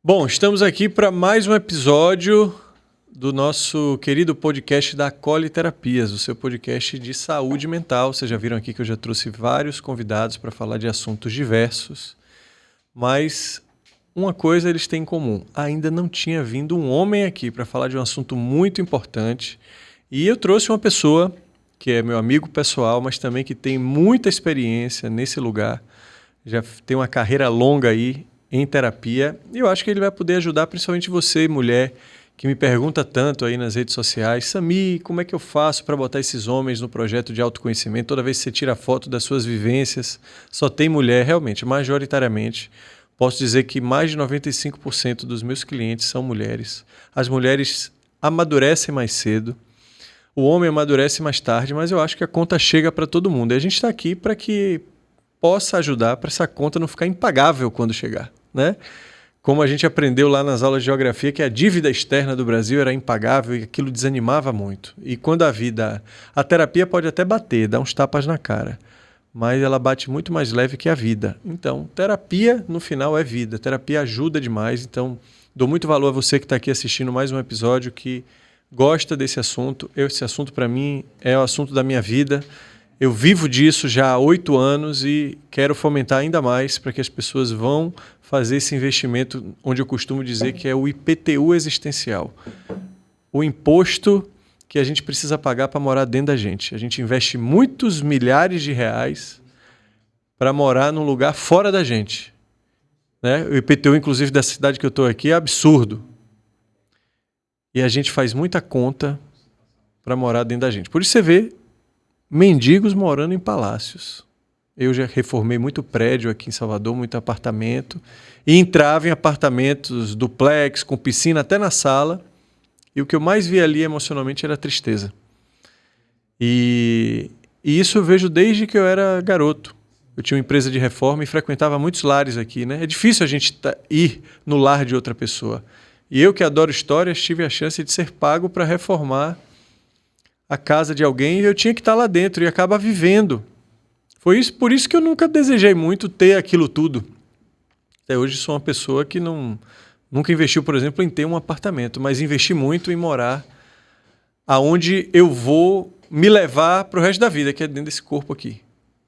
Bom, estamos aqui para mais um episódio do nosso querido podcast da Acolhe Terapias, o seu podcast de saúde mental. Vocês já viram aqui que eu já trouxe vários convidados para falar de assuntos diversos, mas uma coisa eles têm em comum: ainda não tinha vindo um homem aqui para falar de um assunto muito importante. E eu trouxe uma pessoa que é meu amigo pessoal, mas também que tem muita experiência nesse lugar, já tem uma carreira longa aí em terapia, e eu acho que ele vai poder ajudar principalmente você, mulher, que me pergunta tanto aí nas redes sociais: Sami, como é que eu faço para botar esses homens no projeto de autoconhecimento? Toda vez que você tira foto das suas vivências, só tem mulher. Realmente, majoritariamente. Posso dizer que mais de 95% dos meus clientes são mulheres. As mulheres amadurecem mais cedo, o homem amadurece mais tarde, mas eu acho que a conta chega para todo mundo. E a gente está aqui para que possa ajudar para essa conta não ficar impagável quando chegar, né? Como a gente aprendeu lá nas aulas de geografia, que a dívida externa do Brasil era impagável e aquilo desanimava muito. E quando a terapia pode até bater, dar uns tapas na cara, mas ela bate muito mais leve que a vida. Então, terapia no final é vida, terapia ajuda demais. Então, dou muito valor a você que está aqui assistindo mais um episódio, que gosta desse assunto. Esse assunto para mim é o assunto da minha vida. Eu vivo disso já há 8 anos e quero fomentar ainda mais para que as pessoas vão fazer esse investimento, onde eu costumo dizer que é o IPTU existencial. O imposto que a gente precisa pagar para morar dentro da gente. A gente investe muitos milhares de reais para morar num lugar fora da gente, né? O IPTU, inclusive, da cidade que eu estou aqui, é absurdo. E a gente faz muita conta para morar dentro da gente. Por isso você vê mendigos morando em palácios. Eu já reformei muito prédio aqui em Salvador, muito apartamento, e entrava em apartamentos duplex, com piscina até na sala, e o que eu mais via ali emocionalmente era tristeza. E isso eu vejo desde que eu era garoto. Eu tinha uma empresa de reforma e frequentava muitos lares aqui, né? É difícil a gente ir no lar de outra pessoa. E eu, que adoro histórias, tive a chance de ser pago para reformar a casa de alguém, e eu tinha que estar lá dentro e acaba vivendo. Por isso que eu nunca desejei muito ter aquilo tudo. Até hoje sou uma pessoa que nunca investiu, por exemplo, em ter um apartamento, mas investi muito em morar aonde eu vou me levar para o resto da vida, que é dentro desse corpo aqui,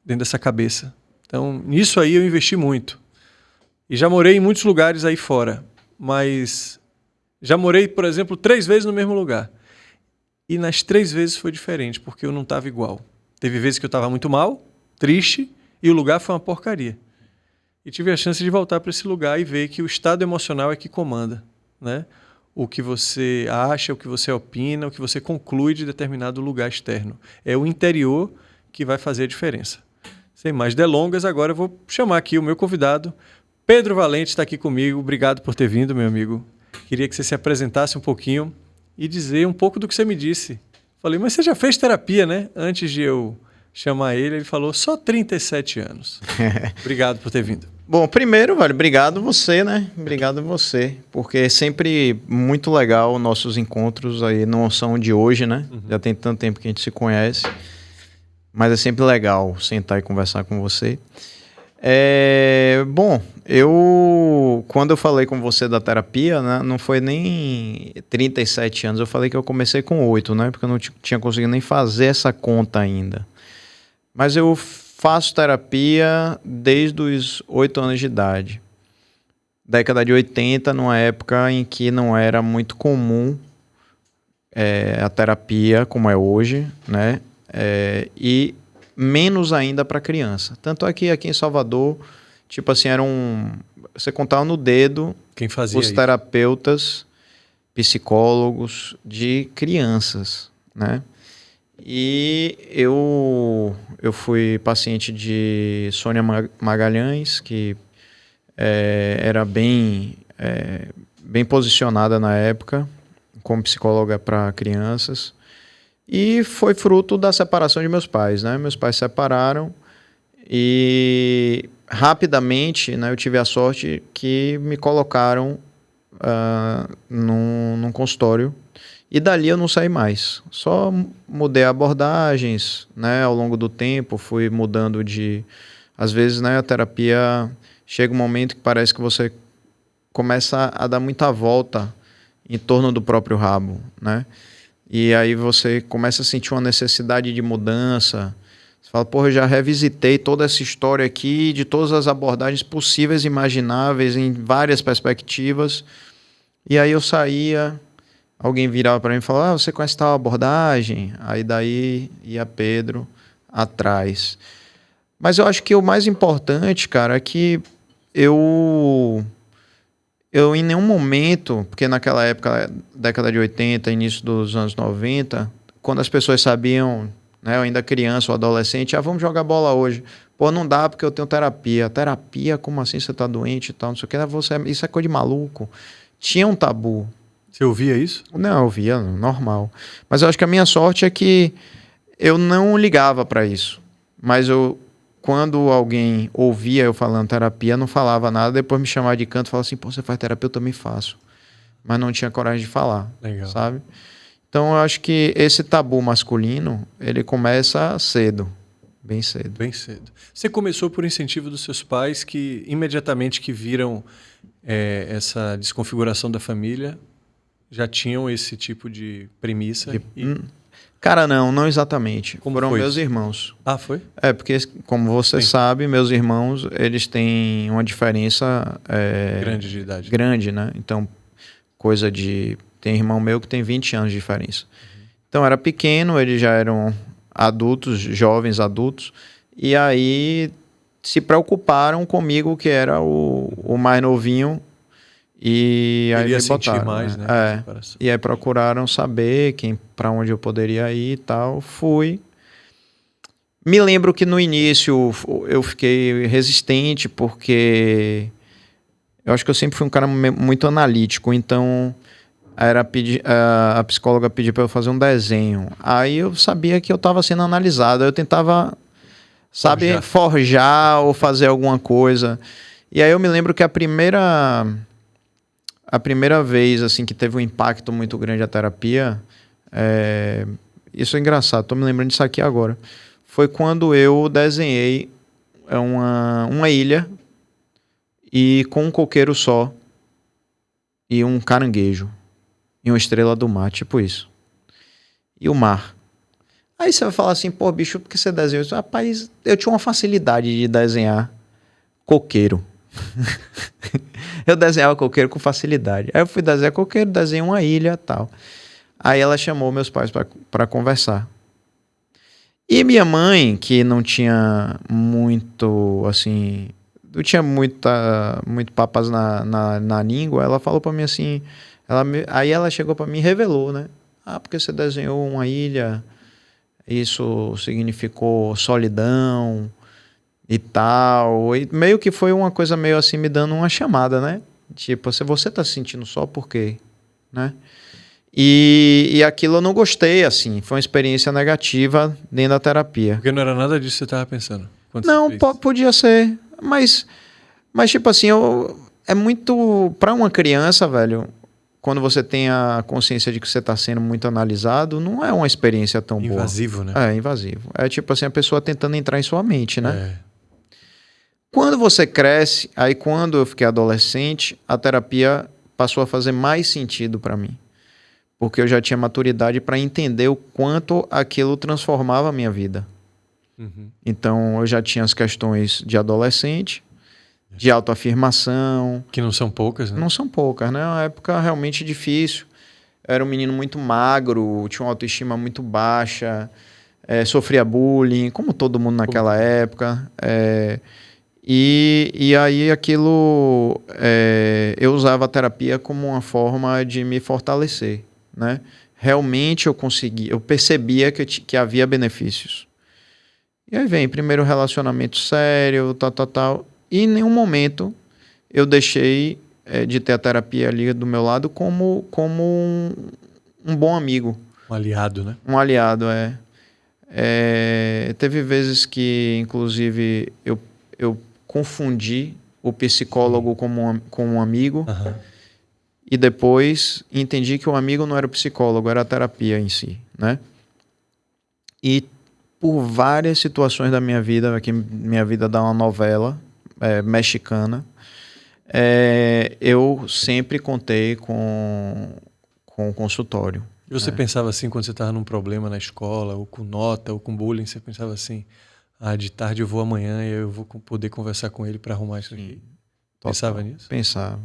dentro dessa cabeça. Então, nisso aí eu investi muito. E já morei em muitos lugares aí fora, mas já morei, por exemplo, 3 vezes no mesmo lugar. E nas 3 vezes foi diferente, porque eu não estava igual. Teve vezes que eu estava muito mal, triste, e o lugar foi uma porcaria. E tive a chance de voltar para esse lugar e ver que o estado emocional é que comanda, né? O que você acha, o que você opina, o que você conclui de determinado lugar externo. É o interior que vai fazer a diferença. Sem mais delongas, agora eu vou chamar aqui o meu convidado. Pedro Valente está aqui comigo. Obrigado por ter vindo, meu amigo. Queria que você se apresentasse um pouquinho e dizer um pouco do que você me disse. Falei, mas você já fez terapia, né? Antes de eu chamar ele, ele falou, só 37 anos. Obrigado por ter vindo. Bom, primeiro, obrigado você, né? Obrigado você, porque é sempre muito legal nossos encontros aí, não são de hoje, né? Já tem tanto tempo que a gente se conhece, mas é sempre legal sentar e conversar com você. Bom, quando eu falei com você da terapia, né, não foi nem 37 anos, eu falei que eu comecei com 8, né? Porque eu não tinha conseguido nem fazer essa conta ainda. Mas eu faço terapia desde os 8 anos de idade. Década de 80, numa época em que não era muito comum a terapia como é hoje, né? E menos ainda para criança. Tanto é que aqui em Salvador, tipo assim, você contava no dedo Quem fazia os isso? terapeutas, psicólogos de crianças, né? E eu fui paciente de Sônia Magalhães, que era bem posicionada na época como psicóloga para crianças. E foi fruto da separação de meus pais, né? Meus pais se separaram e rapidamente, né, eu tive a sorte que me colocaram num consultório. E dali eu não saí mais. Só mudei abordagens, né? Ao longo do tempo, fui mudando de... Às vezes, né, a terapia chega um momento que parece que você começa a dar muita volta em torno do próprio rabo, né? E aí você começa a sentir uma necessidade de mudança. Você fala, porra, eu já revisitei toda essa história aqui, de todas as abordagens possíveis e imagináveis, em várias perspectivas. E aí eu saía, alguém virava para mim e falava, você conhece tal abordagem? Aí daí ia Pedro atrás. Mas eu acho que o mais importante, cara, é que eu em nenhum momento, porque naquela época, década de 80, início dos anos 90, quando as pessoas sabiam, né, eu ainda criança ou adolescente, vamos jogar bola hoje. Pô, não dá porque eu tenho terapia. Terapia? Como assim você tá doente e tal? Não sei o que. Isso é coisa de maluco. Tinha um tabu. Você ouvia isso? Não, eu via, normal. Mas eu acho que a minha sorte é que eu não ligava para isso. Mas quando alguém ouvia eu falando terapia, não falava nada, depois me chamava de canto e falava assim, pô, você faz terapia, eu também faço. Mas não tinha coragem de falar, Legal. sabe? Então eu acho que esse tabu masculino, ele começa cedo, bem cedo. Bem cedo. Você começou por incentivo dos seus pais que imediatamente que viram essa desconfiguração da família, já tinham esse tipo de premissa? Cara, não exatamente. Como foram foi meus isso? irmãos. Ah, foi? Porque, como você Sim. sabe, meus irmãos, eles têm uma diferença... grande de idade. Grande, né? Então, coisa de... Tem irmão meu que tem 20 anos de diferença. Então, era pequeno, eles já eram adultos, jovens adultos, e aí se preocuparam comigo, que era o mais novinho, e aí Queria me sentir botaram, mais, né? E aí procuraram saber para onde eu poderia ir e tal. Fui. Me lembro que no início eu fiquei resistente, porque eu acho que eu sempre fui um cara muito analítico, então a psicóloga pediu para eu fazer um desenho. Aí eu sabia que eu estava sendo analisado, eu tentava, sabe, forjar ou fazer alguma coisa. E aí eu me lembro que a primeira vez assim que teve um impacto muito grande a terapia, isso é engraçado, tô me lembrando disso aqui agora, foi quando eu desenhei uma ilha e com um coqueiro só e um caranguejo e uma estrela do mar, tipo isso. E o mar. Aí você vai falar assim, pô, bicho, por que você desenhou isso? Rapaz, eu tinha uma facilidade de desenhar coqueiro. Eu desenhava coqueiro com facilidade. Aí eu fui desenhar coqueiro, desenhei uma ilha e tal. Aí ela chamou meus pais para conversar. E minha mãe, que não tinha muito, assim... Não tinha muito papas na língua, ela falou para mim assim... Aí ela chegou para mim e revelou, né? Porque você desenhou uma ilha, isso significou solidão e tal. E meio que foi uma coisa meio assim, me dando uma chamada, né? Tipo, se você tá se sentindo só, por quê? Né? E aquilo eu não gostei, assim. Foi uma experiência negativa dentro da terapia. Porque não era nada disso que você estava pensando? Não, podia ser. Mas tipo assim, é muito... Para uma criança, velho, quando você tem a consciência de que você está sendo muito analisado, não é uma experiência tão boa. Invasivo, né? É, invasivo. É tipo assim, a pessoa tentando entrar em sua mente, né? Quando você cresce, aí quando eu fiquei adolescente, a terapia passou a fazer mais sentido para mim. Porque eu já tinha maturidade para entender o quanto aquilo transformava a minha vida. Uhum. Então, eu já tinha as questões de adolescente, de autoafirmação. Que não são poucas, né? Não são poucas, né? É uma época realmente difícil. Eu era um menino muito magro, tinha uma autoestima muito baixa, sofria bullying, como todo mundo naquela época. E aí aquilo... eu usava a terapia como uma forma de me fortalecer, né? Realmente eu percebia que havia benefícios. E aí vem, primeiro relacionamento sério, tal. E em nenhum momento eu deixei de ter a terapia ali do meu lado como um bom amigo. Um aliado, né? Um aliado, teve vezes que, inclusive, eu confundi o psicólogo com um amigo. Uhum. E depois entendi que o amigo não era o psicólogo, era a terapia em si, né? E por várias situações da minha vida, aqui minha vida dá uma novela mexicana, Eu sempre contei com o consultório. E você pensava assim, quando você estava num problema na escola, ou com nota, ou com bullying, você pensava assim, de tarde eu vou amanhã e eu vou poder conversar com ele para arrumar isso aqui. Pensava nisso? Pensava.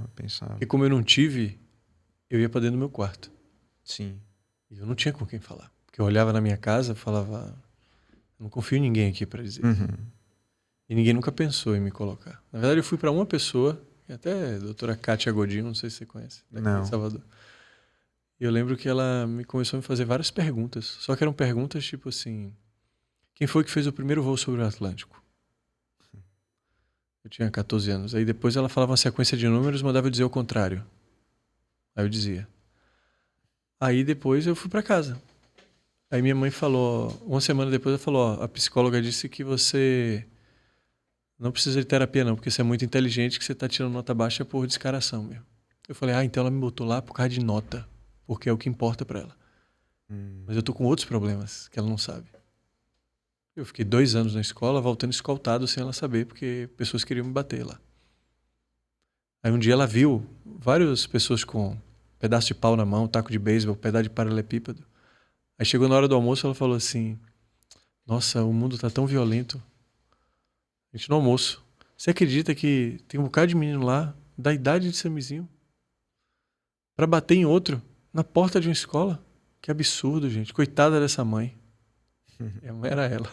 Porque como eu não tive, eu ia para dentro do meu quarto. Sim. E eu não tinha com quem falar. Porque eu olhava na minha casa e falava, não confio em ninguém aqui para dizer. Uhum. E ninguém nunca pensou em me colocar. Na verdade, eu fui para uma pessoa, até a doutora Kátia Godinho, não sei se você conhece, daqui Não. de Salvador. E eu lembro que ela começou a me fazer várias perguntas. Só que eram perguntas tipo assim, quem foi que fez o primeiro voo sobre o Atlântico? Eu tinha 14 anos. Aí depois ela falava uma sequência de números, mandava eu dizer o contrário. Aí eu dizia. Aí depois eu fui para casa. Aí minha mãe falou, uma semana depois ela falou, a psicóloga disse que você não precisa de terapia não, porque você é muito inteligente, que você tá tirando nota baixa por descaração mesmo. Eu falei, então ela me botou lá por causa de nota, porque é o que importa para ela. Mas eu tô com outros problemas que ela não sabe. Eu fiquei 2 anos na escola, voltando escoltado sem ela saber, porque pessoas queriam me bater lá. Aí um dia ela viu várias pessoas com pedaço de pau na mão, taco de beisebol, pedaço de paralelepípedo. Aí chegou na hora do almoço, ela falou assim, nossa, o mundo tá tão violento. A gente no almoço. Você acredita que tem um bocado de menino lá, da idade de Samizinho, pra bater em outro, na porta de uma escola? Que absurdo, gente. Coitada dessa mãe. A mãe era ela.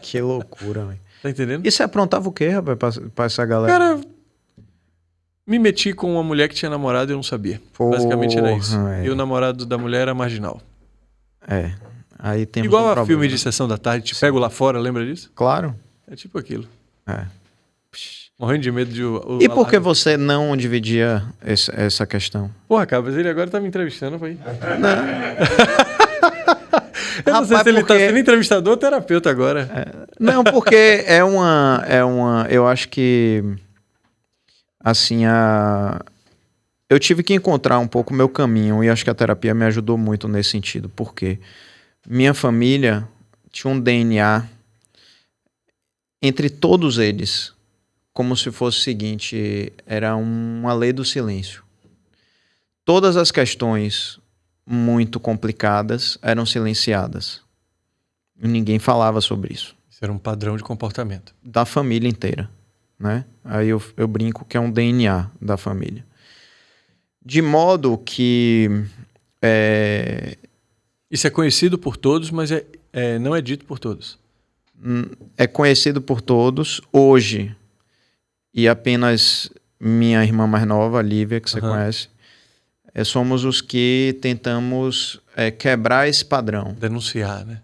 Que loucura, velho. Tá entendendo? E você aprontava o quê, rapaz, pra essa galera? Cara, me meti com uma mulher que tinha namorado e eu não sabia. Basicamente era isso. E o namorado da mulher era marginal. Aí temos Igual um a problema. filme de Sessão da Tarde, Te Pego Lá Fora, lembra disso? Claro. É tipo aquilo. É. Morrendo de medo de... E por que você não dividia essa questão? Porra, cara, mas ele agora tá me entrevistando, pai. Não. Eu não sei Rapaz, se ele tá porque- sendo entrevistador ou terapeuta agora. Não, porque eu acho que, assim, eu tive que encontrar um pouco o meu caminho e acho que a terapia me ajudou muito nesse sentido, porque minha família tinha um DNA entre todos eles, como se fosse o seguinte, era uma lei do silêncio. Todas as questões muito complicadas eram silenciadas. E ninguém falava sobre isso. Isso era um padrão de comportamento. Da família inteira, né? Aí eu brinco que é um DNA da família. De modo que Isso é conhecido por todos, mas não é dito por todos. é conhecido por todos hoje, e apenas minha irmã mais nova, a Lívia, que você conhece, somos os que tentamos quebrar esse padrão. Denunciar, né?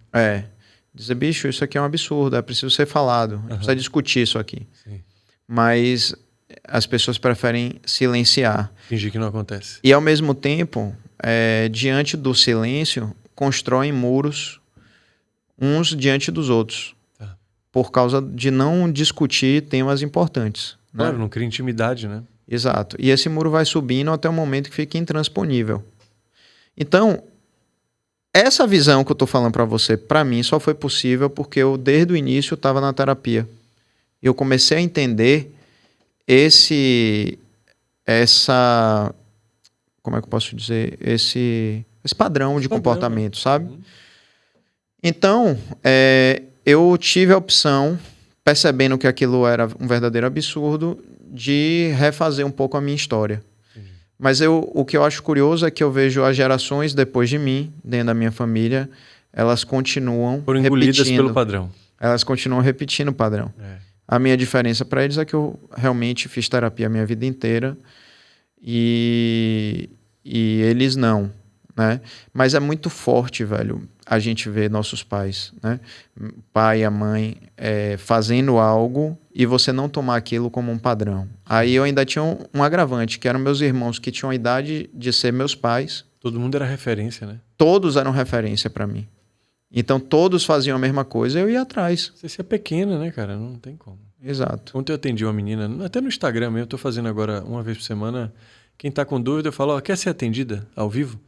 Dizer, bicho, isso aqui é um absurdo, é preciso ser falado, a gente precisa discutir isso aqui. Sim. Mas as pessoas preferem silenciar. Fingir que não acontece. E ao mesmo tempo, diante do silêncio, constroem muros uns diante dos outros. Tá. Por causa de não discutir temas importantes. Claro, Né? não cria intimidade, né? Exato. E esse muro vai subindo até o momento que fica intransponível. Então, essa visão que eu estou falando para você, para mim, só foi possível porque eu, desde o início, estava na terapia. Eu comecei a entender como é que eu posso dizer? Esse padrão de comportamento, sabe? Então, eu tive a opção, percebendo que aquilo era um verdadeiro absurdo, de refazer um pouco a minha história. Mas o que eu acho curioso é que eu vejo as gerações depois de mim, dentro da minha família, elas continuam Foram engolidas repetindo. pelo padrão. Elas continuam repetindo o padrão. A minha diferença para eles é que eu realmente fiz terapia a minha vida inteira e eles não, né? Mas é muito forte, velho, a gente ver nossos pais, né? O pai e a mãe fazendo algo e você não tomar aquilo como um padrão. Aí eu ainda tinha um agravante, que eram meus irmãos que tinham a idade de ser meus pais. Todo mundo era referência, né? Todos eram referência para mim. Então todos faziam a mesma coisa, eu ia atrás. Você é pequena, né, cara? Não tem como. Exato. Ontem eu atendi uma menina, até no Instagram mesmo, eu tô fazendo agora uma vez por semana. Quem tá com dúvida, eu falo, quer ser atendida ao vivo?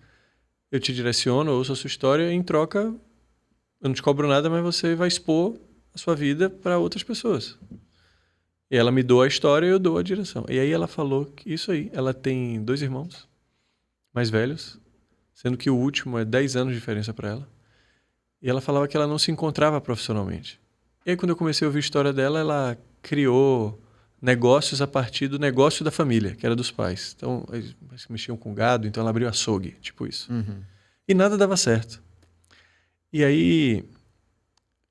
Eu te direciono, ouço a sua história, e em troca, eu não te cobro nada, mas você vai expor a sua vida para outras pessoas. E ela me doa a história e eu dou a direção. E aí ela falou que isso aí. Ela tem 2 irmãos mais velhos, sendo que o último é 10 anos de diferença para ela. E ela falava que ela não se encontrava profissionalmente. E aí quando eu comecei a ouvir a história dela, ela criou negócios a partir do negócio da família, que era dos pais. Então, eles mexiam com gado, então ela abriu açougue, tipo isso. E nada dava certo. E aí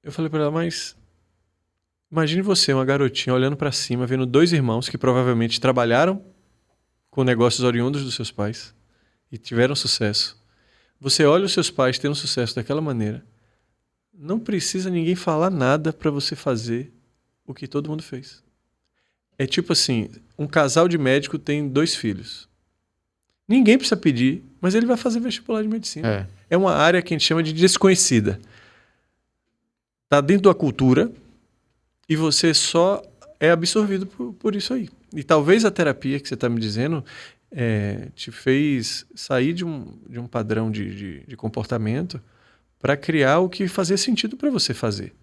eu falei para ela, mas imagine você, uma garotinha, olhando para cima, vendo 2 irmãos que provavelmente trabalharam com negócios oriundos dos seus pais e tiveram sucesso. Você olha os seus pais tendo sucesso daquela maneira. Não precisa ninguém falar nada para você fazer o que todo mundo fez. É tipo assim, um casal de médico tem 2 filhos. Ninguém precisa pedir, mas ele vai fazer vestibular de medicina. É uma área que a gente chama de desconhecida. Tá dentro da cultura e você só é absorvido por isso aí. E talvez a terapia que você está me dizendo te fez sair de um padrão de comportamento para criar o que fazia sentido para você fazer,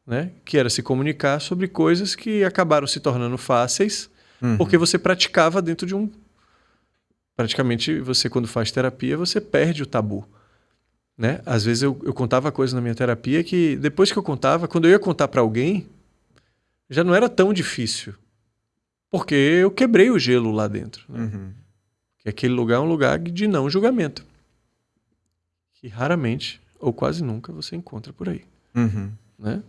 né? Que era se comunicar sobre coisas que acabaram se tornando fáceis porque você praticava dentro de um... Praticamente, você quando faz terapia, você perde o tabu, né? Às vezes eu contava coisas na minha terapia que depois que eu contava, quando eu ia contar para alguém, já não era tão difícil, porque eu quebrei o gelo lá dentro, né? Que aquele lugar é um lugar de não julgamento, que raramente ou quase nunca você encontra por aí, né?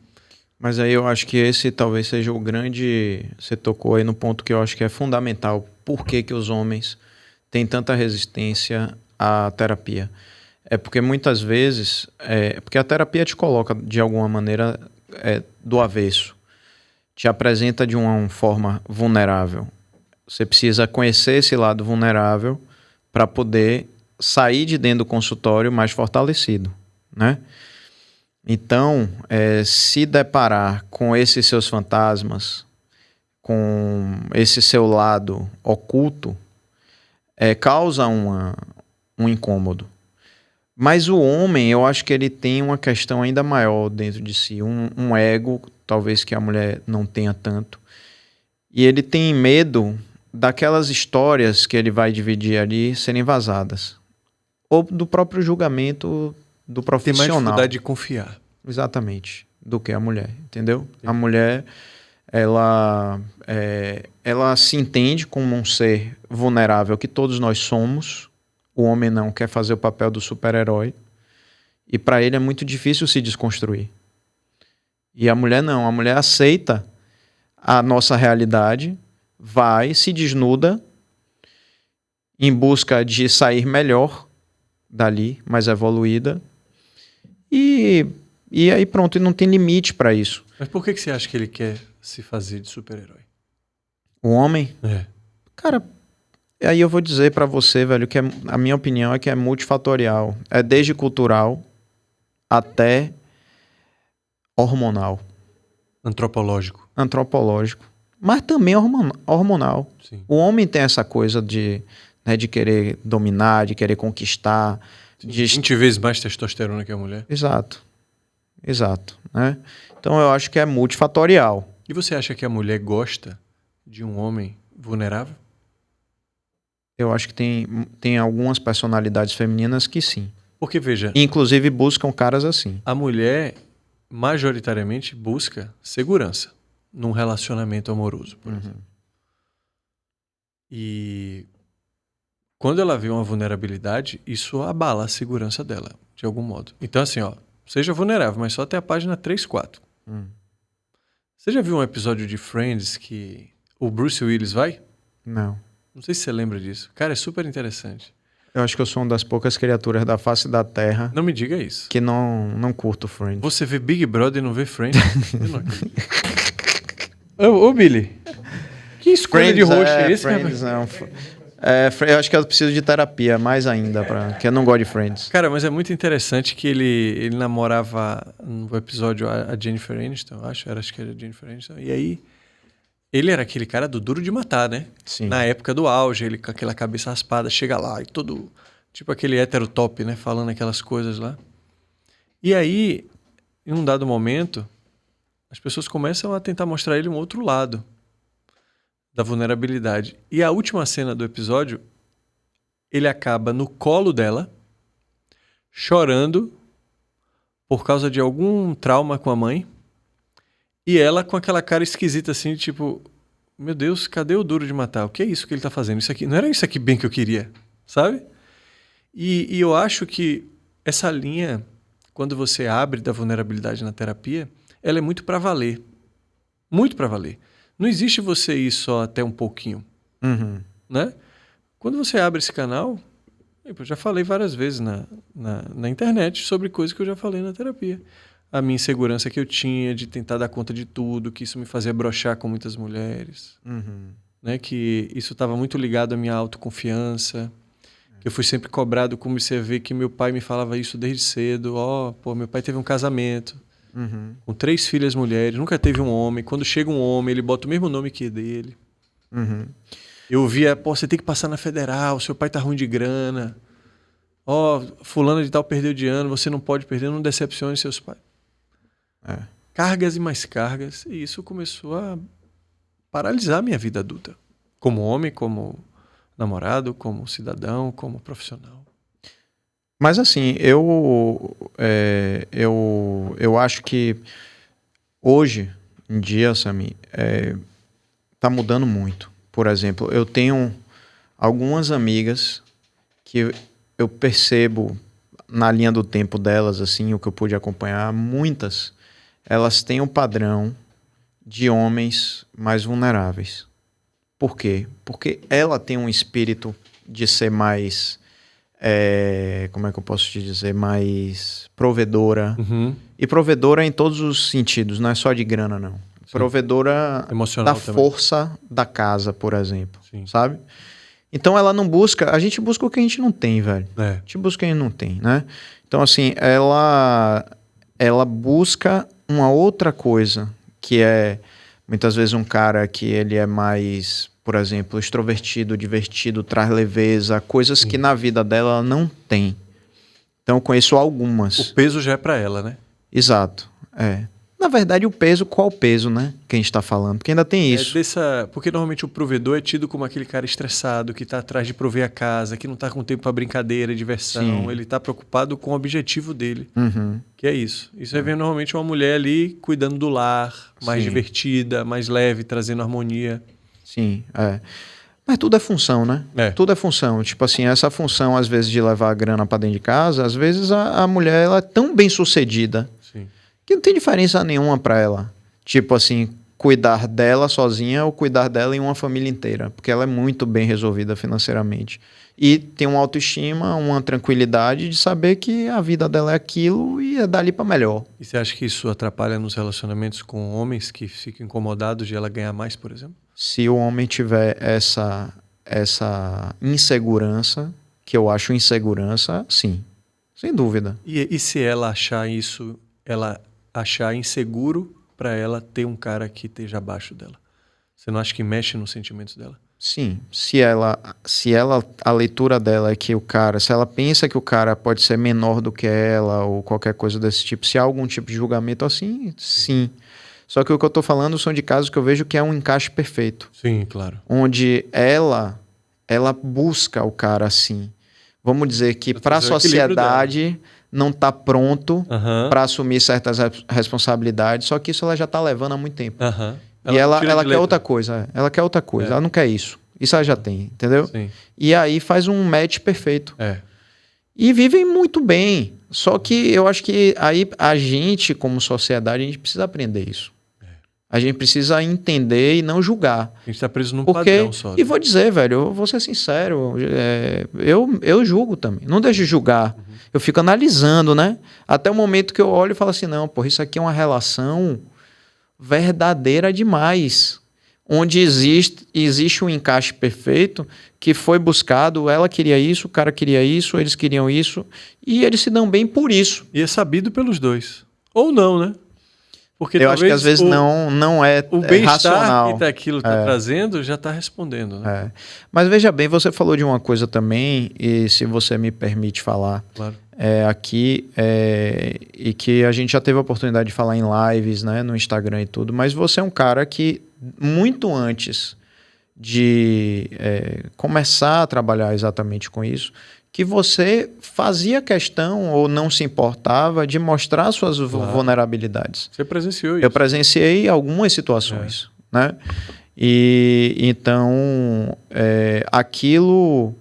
Mas aí eu acho que esse talvez seja o grande... Você tocou aí no ponto que eu acho que é fundamental. Por que que os homens têm tanta resistência à terapia? É porque muitas vezes... porque a terapia te coloca, de alguma maneira, do avesso. Te apresenta de uma forma vulnerável. Você precisa conhecer esse lado vulnerável para poder sair de dentro do consultório mais fortalecido, né? Então, se deparar com esses seus fantasmas, com esse seu lado oculto, causa um incômodo. Mas o homem, eu acho que ele tem uma questão ainda maior dentro de si, um ego, talvez que a mulher não tenha tanto. E ele tem medo daquelas histórias que ele vai dividir ali serem vazadas. Ou do próprio julgamento do profissional. Tem mais dificuldade de confiar. Exatamente, do que a mulher, entendeu? A mulher, ela se entende como um ser vulnerável que todos nós somos. O homem não quer fazer o papel do super-herói. E para ele é muito difícil se desconstruir. E a mulher não, a mulher aceita a nossa realidade, vai, se desnuda em busca de sair melhor dali, mais evoluída. E aí pronto, e não tem limite para isso. Mas por que você acha que ele quer se fazer de super-herói? O homem? Cara, aí eu vou dizer para você, velho, que a minha opinião é que é multifatorial. É desde cultural até hormonal. Antropológico. Mas também hormonal. Sim. O homem tem essa coisa de querer dominar, de querer conquistar. 20 vezes mais testosterona que a mulher. Exato. Né? Então eu acho que é multifatorial. E você acha que a mulher gosta de um homem vulnerável? Eu acho que tem algumas personalidades femininas que sim. Porque, veja... Inclusive buscam caras assim. A mulher, majoritariamente, busca segurança num relacionamento amoroso, por exemplo. E quando ela vê uma vulnerabilidade, isso abala a segurança dela, de algum modo. Então, assim, seja vulnerável, mas só até a página 3, 4. Você já viu um episódio de Friends que o Bruce Willis vai? Não. Não sei se você lembra disso. Cara, é super interessante. Eu acho que eu sou uma das poucas criaturas da face da Terra... Não me diga isso. ...que não curto Friends. Você vê Big Brother e não vê Friends? Eu não acredito. Ô, Billy. Que escolha Friends, de roxo é esse? Friends, não. Eu acho que eu preciso de terapia, mais ainda, que eu não gosto de Friends. Cara, mas é muito interessante que ele namorava no episódio a Jennifer Aniston, acho que era a Jennifer Aniston. E aí, ele era aquele cara do Duro de Matar, né? Sim. Na época do auge, ele com aquela cabeça raspada, chega lá e todo... Tipo aquele hétero top, né? Falando aquelas coisas lá. E aí, em um dado momento, as pessoas começam a tentar mostrar ele um outro lado. da vulnerabilidade. E a última cena do episódio, ele acaba no colo dela, chorando por causa de algum trauma com a mãe, e ela com aquela cara esquisita assim, tipo, meu Deus, cadê o Duro de Matar? O que é isso que ele tá fazendo? Isso aqui, não era isso aqui bem que eu queria, sabe? E eu acho que essa linha, quando você abre da vulnerabilidade na terapia, ela é muito para valer. Muito para valer. Não existe você ir só até um pouquinho, né? Quando você abre esse canal, eu já falei várias vezes na internet sobre coisas que eu já falei na terapia. A minha insegurança que eu tinha de tentar dar conta de tudo, que isso me fazia broxar com muitas mulheres, né? Que isso estava muito ligado à minha autoconfiança, que eu fui sempre cobrado, comecei a ver que meu pai me falava isso desde cedo. Meu pai teve um casamento com 3 filhas mulheres, nunca teve um homem. Quando chega um homem, ele bota o mesmo nome que dele. Eu via, você tem que passar na federal, seu pai tá ruim de grana. Fulano de tal perdeu de ano, você não pode perder, não decepcione seus pais. Cargas e mais cargas. E isso começou a paralisar a minha vida adulta. Como homem, como namorado, como cidadão, como profissional. Mas assim, eu acho que hoje em dia, Samir, tá mudando muito. Por exemplo, eu tenho algumas amigas que eu percebo na linha do tempo delas, assim, o que eu pude acompanhar, muitas, elas têm um padrão de homens mais vulneráveis. Por quê? Porque ela tem um espírito de ser mais, como é que eu posso te dizer, mais provedora. E provedora em todos os sentidos, não é só de grana, não. Sim. Provedora emocional da também. Força da casa, por exemplo. Sim. Sabe? Então ela não busca, a gente busca o que a gente não tem, velho. A gente busca o que a gente não tem, né? Então assim, ela busca uma outra coisa, que é muitas vezes um cara que ele é mais, por exemplo, extrovertido, divertido, traz leveza, coisas que na vida dela ela não tem. Então eu conheço algumas. O peso já é pra ela, né? Exato, Na verdade, qual o peso, né? Que a gente tá falando, porque ainda tem isso. Porque normalmente o provedor é tido como aquele cara estressado, que tá atrás de prover a casa, que não tá com tempo pra brincadeira e diversão. Sim. Ele tá preocupado com o objetivo dele, que é isso. Isso aí vem normalmente uma mulher ali cuidando do lar, mais divertida, mais leve, trazendo harmonia. Sim, Mas tudo é função, né? Tudo é função. Tipo assim, essa função, às vezes, de levar a grana pra dentro de casa, às vezes a mulher ela é tão bem sucedida que não tem diferença nenhuma pra ela. Tipo assim, cuidar dela sozinha ou cuidar dela em uma família inteira. Porque ela é muito bem resolvida financeiramente. E tem uma autoestima, uma tranquilidade de saber que a vida dela é aquilo e é dali pra melhor. E você acha que isso atrapalha nos relacionamentos com homens que ficam incomodados de ela ganhar mais, por exemplo? Se o homem tiver essa insegurança, que eu acho insegurança, sim. Sem dúvida. E se ela achar isso, ela achar inseguro para ela ter um cara que esteja abaixo dela? Você não acha que mexe nos sentimentos dela? Sim. Se a leitura dela é que o cara, se ela pensa que o cara pode ser menor do que ela ou qualquer coisa desse tipo, se há algum tipo de julgamento assim, sim. Só que o que eu tô falando são de casos que eu vejo que é um encaixe perfeito. Sim, claro. Onde ela busca o cara assim. Vamos dizer que para a sociedade não tá pronto para assumir certas responsabilidades, só que isso ela já tá levando há muito tempo. E ela quer outra coisa. Ela quer outra coisa. Ela não quer isso. Isso ela já tem, entendeu? Sim. E aí faz um match perfeito. E vivem muito bem. Só que eu acho que aí a gente, como sociedade, a gente precisa aprender isso. A gente precisa entender e não julgar. A gente tá preso num padrão só. Né? E vou dizer, velho, eu vou ser sincero, eu julgo também. Não deixo de julgar. Eu fico analisando, né? Até o momento que eu olho e falo assim, não, porra, isso aqui é uma relação verdadeira demais. Onde existe um encaixe perfeito que foi buscado, ela queria isso, o cara queria isso, eles queriam isso, e eles se dão bem por isso. E é sabido pelos dois. Ou não, né? Porque eu acho que às vezes não é o bem-estar racional. que aquilo está trazendo já está respondendo. Né? Mas veja bem, você falou de uma coisa também, e se você me permite falar claro. Aqui, e que a gente já teve a oportunidade de falar em lives, né, no Instagram e tudo, mas você é um cara que muito antes de começar a trabalhar exatamente com isso, que você fazia questão ou não se importava de mostrar suas vulnerabilidades. Você presenciou isso? Eu presenciei algumas situações, né? E então aquilo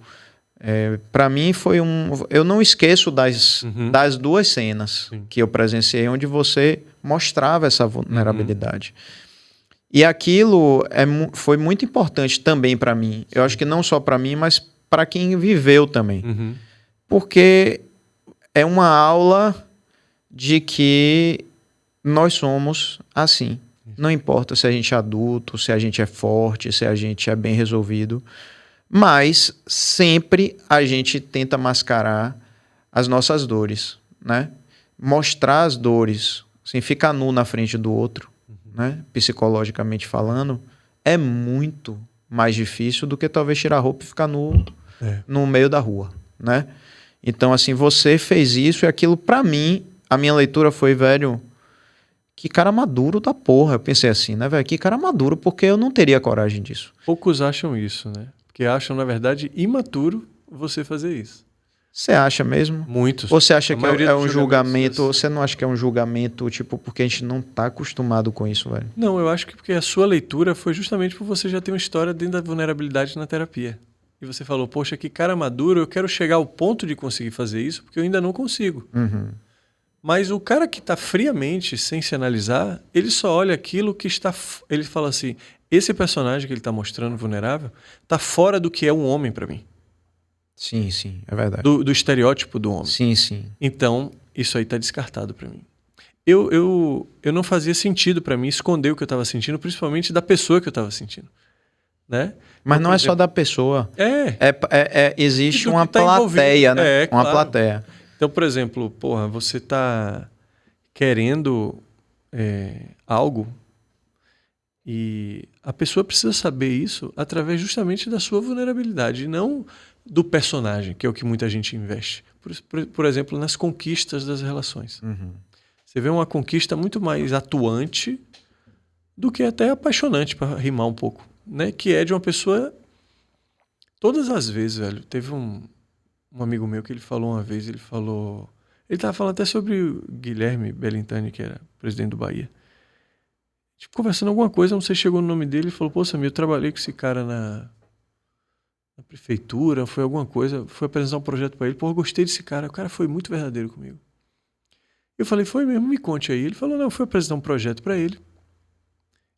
para mim foi eu não esqueço das duas cenas que eu presenciei onde você mostrava essa vulnerabilidade. E aquilo foi muito importante também para mim. Eu acho que não só para mim, mas para quem viveu também. Porque é uma aula de que nós somos assim. Não importa se a gente é adulto, se a gente é forte, se a gente é bem resolvido, mas sempre a gente tenta mascarar as nossas dores, né? Mostrar as dores, sem ficar nu na frente do outro, né? Psicologicamente falando, é muito mais difícil do que talvez tirar a roupa e ficar nu no meio da rua, né? Então, assim, você fez isso e aquilo, pra mim, a minha leitura foi, velho, que cara maduro da porra. Eu pensei assim, né, velho? Que cara maduro, porque eu não teria coragem disso. Poucos acham isso, né? Porque acham, na verdade, imaturo você fazer isso. Você acha mesmo? Muitos. Ou você acha que é um julgamento, ou assim. você não acha que é um julgamento, tipo, porque a gente não tá acostumado com isso, velho? Não, eu acho que porque a sua leitura foi justamente por você já ter uma história dentro da vulnerabilidade na terapia. E você falou, poxa, que cara maduro, eu quero chegar ao ponto de conseguir fazer isso, porque eu ainda não consigo. Mas o cara que está friamente, sem se analisar, ele só olha aquilo que está... Ele fala assim, esse personagem que ele está mostrando vulnerável está fora do que é um homem para mim. Sim, é verdade. Do estereótipo do homem. Sim. Então, isso aí está descartado para mim. Eu não fazia sentido para mim esconder o que eu estava sentindo, principalmente da pessoa que eu estava sentindo. Né? Mas não é só da pessoa. Existe uma plateia, né? Uma plateia. Então, por exemplo, porra, você tá querendo algo e a pessoa precisa saber isso através justamente da sua vulnerabilidade, e não do personagem, que é o que muita gente investe. Por exemplo, nas conquistas das relações. Você vê uma conquista muito mais atuante do que até apaixonante, para rimar um pouco. Né, que é de uma pessoa... Todas as vezes, velho, teve um amigo meu que ele falou uma vez, ele estava falando até sobre o Guilherme Bellintani, que era presidente do Bahia. Tipo, conversando alguma coisa, não sei, chegou no nome dele e falou, pô, Samir, eu trabalhei com esse cara na prefeitura, foi alguma coisa, fui apresentar um projeto para ele, pô, eu gostei desse cara, o cara foi muito verdadeiro comigo. Eu falei, foi mesmo, me conte aí. Ele falou, não, eu fui apresentar um projeto para ele.